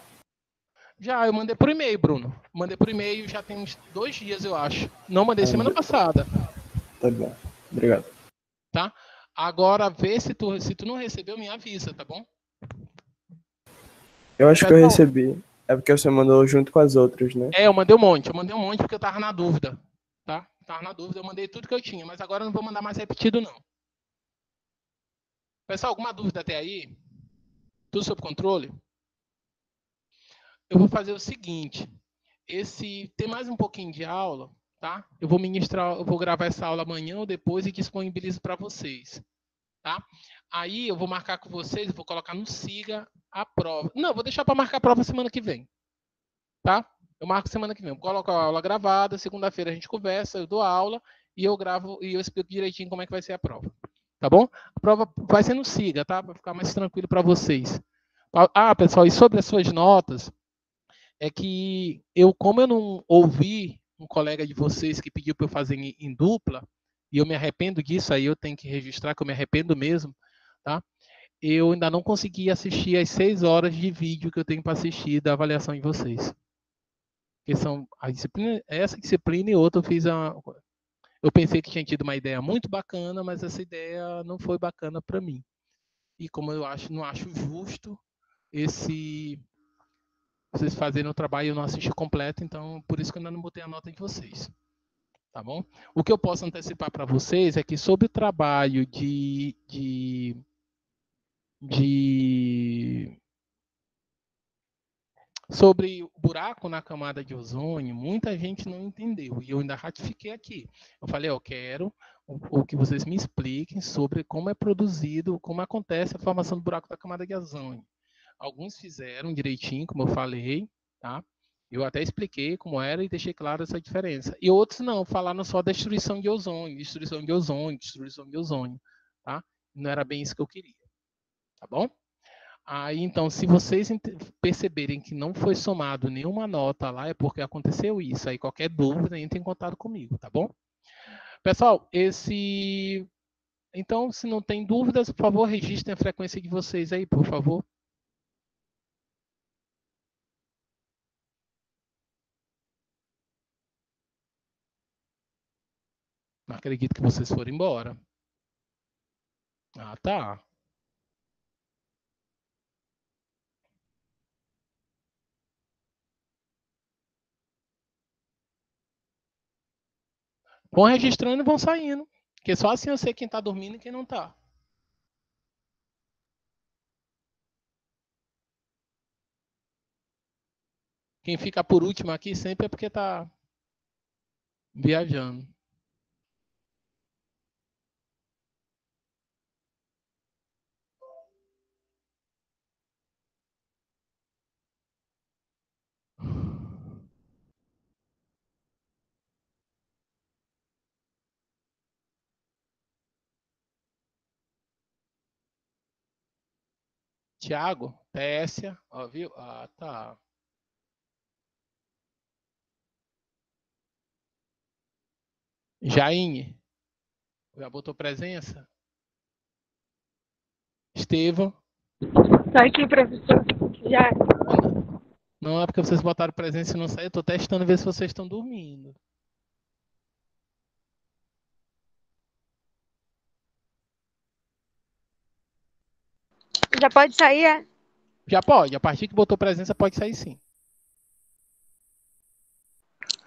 Já, eu mandei por e-mail, Bruno. Mandei por e-mail já tem uns 2 dias, eu acho. Não mandei semana passada. Tá bom, obrigado. Tá? Agora, vê se tu não recebeu, me avisa, tá bom? Eu acho que eu Pessoal, recebi. É porque o senhor mandou junto com as outras, né? eu mandei um monte. Eu mandei um monte porque eu tava na dúvida. Tá? Tava na dúvida, eu mandei tudo que eu tinha. Mas agora eu não vou mandar mais repetido, não. Pessoal, alguma dúvida até aí? Tudo sob controle? Eu vou fazer o seguinte. Tem mais um pouquinho de aula, tá? Eu vou gravar essa aula amanhã ou depois e disponibilizo para vocês, tá? Aí eu vou marcar com vocês, eu vou colocar no Siga a prova. Não, vou deixar para marcar a prova semana que vem, tá? Eu marco semana que vem. Eu coloco a aula gravada, segunda-feira a gente conversa, eu dou aula e eu gravo e eu explico direitinho como é que vai ser a prova. Tá bom? A prova vai ser no Siga, tá? Para ficar mais tranquilo para vocês. Ah, pessoal, e sobre as suas notas, é que como eu não ouvi um colega de vocês que pediu para eu fazer em dupla, e eu me arrependo disso, aí eu tenho que registrar que eu me arrependo mesmo, tá? Eu ainda não consegui assistir as 6 horas de vídeo que eu tenho para assistir da avaliação de vocês. Que são essa disciplina e outra eu pensei que tinha tido uma ideia muito bacana, mas essa ideia não foi bacana para mim. E como não acho justo esse vocês fazerem o trabalho e eu não assisti completo, então por isso que eu ainda não botei a nota de vocês. Tá bom? O que eu posso antecipar para vocês é que sobre o trabalho de sobre o buraco na camada de ozônio, muita gente não entendeu. E eu ainda ratifiquei aqui. Eu falei, eu quero o que vocês me expliquem sobre como é produzido, como acontece a formação do buraco da camada de ozônio. Alguns fizeram direitinho, como eu falei, tá? Eu até expliquei como era e deixei claro essa diferença. E outros não, falaram só destruição de ozônio, destruição de ozônio, destruição de ozônio, tá? Não era bem isso que eu queria, tá bom? Aí, então, se vocês perceberem que não foi somado nenhuma nota lá, é porque aconteceu isso. Aí, qualquer dúvida, entre em contato comigo, tá bom? Pessoal, então, se não tem dúvidas, por favor, registrem a frequência de vocês aí, por favor. Não acredito que vocês foram embora. Ah, tá. Vão registrando e vão saindo. Porque só assim eu sei quem tá dormindo e quem não tá. Quem fica por último aqui sempre é porque tá viajando. Tiago, Tessia, ó, viu? Ah, tá. Jaine, já botou presença? Estevão. Tá aqui, professor. Já. Não é porque vocês botaram presença e não saiu. Eu tô testando ver se vocês estão dormindo. Já pode sair, é? Já pode. A partir que botou presença, pode sair sim.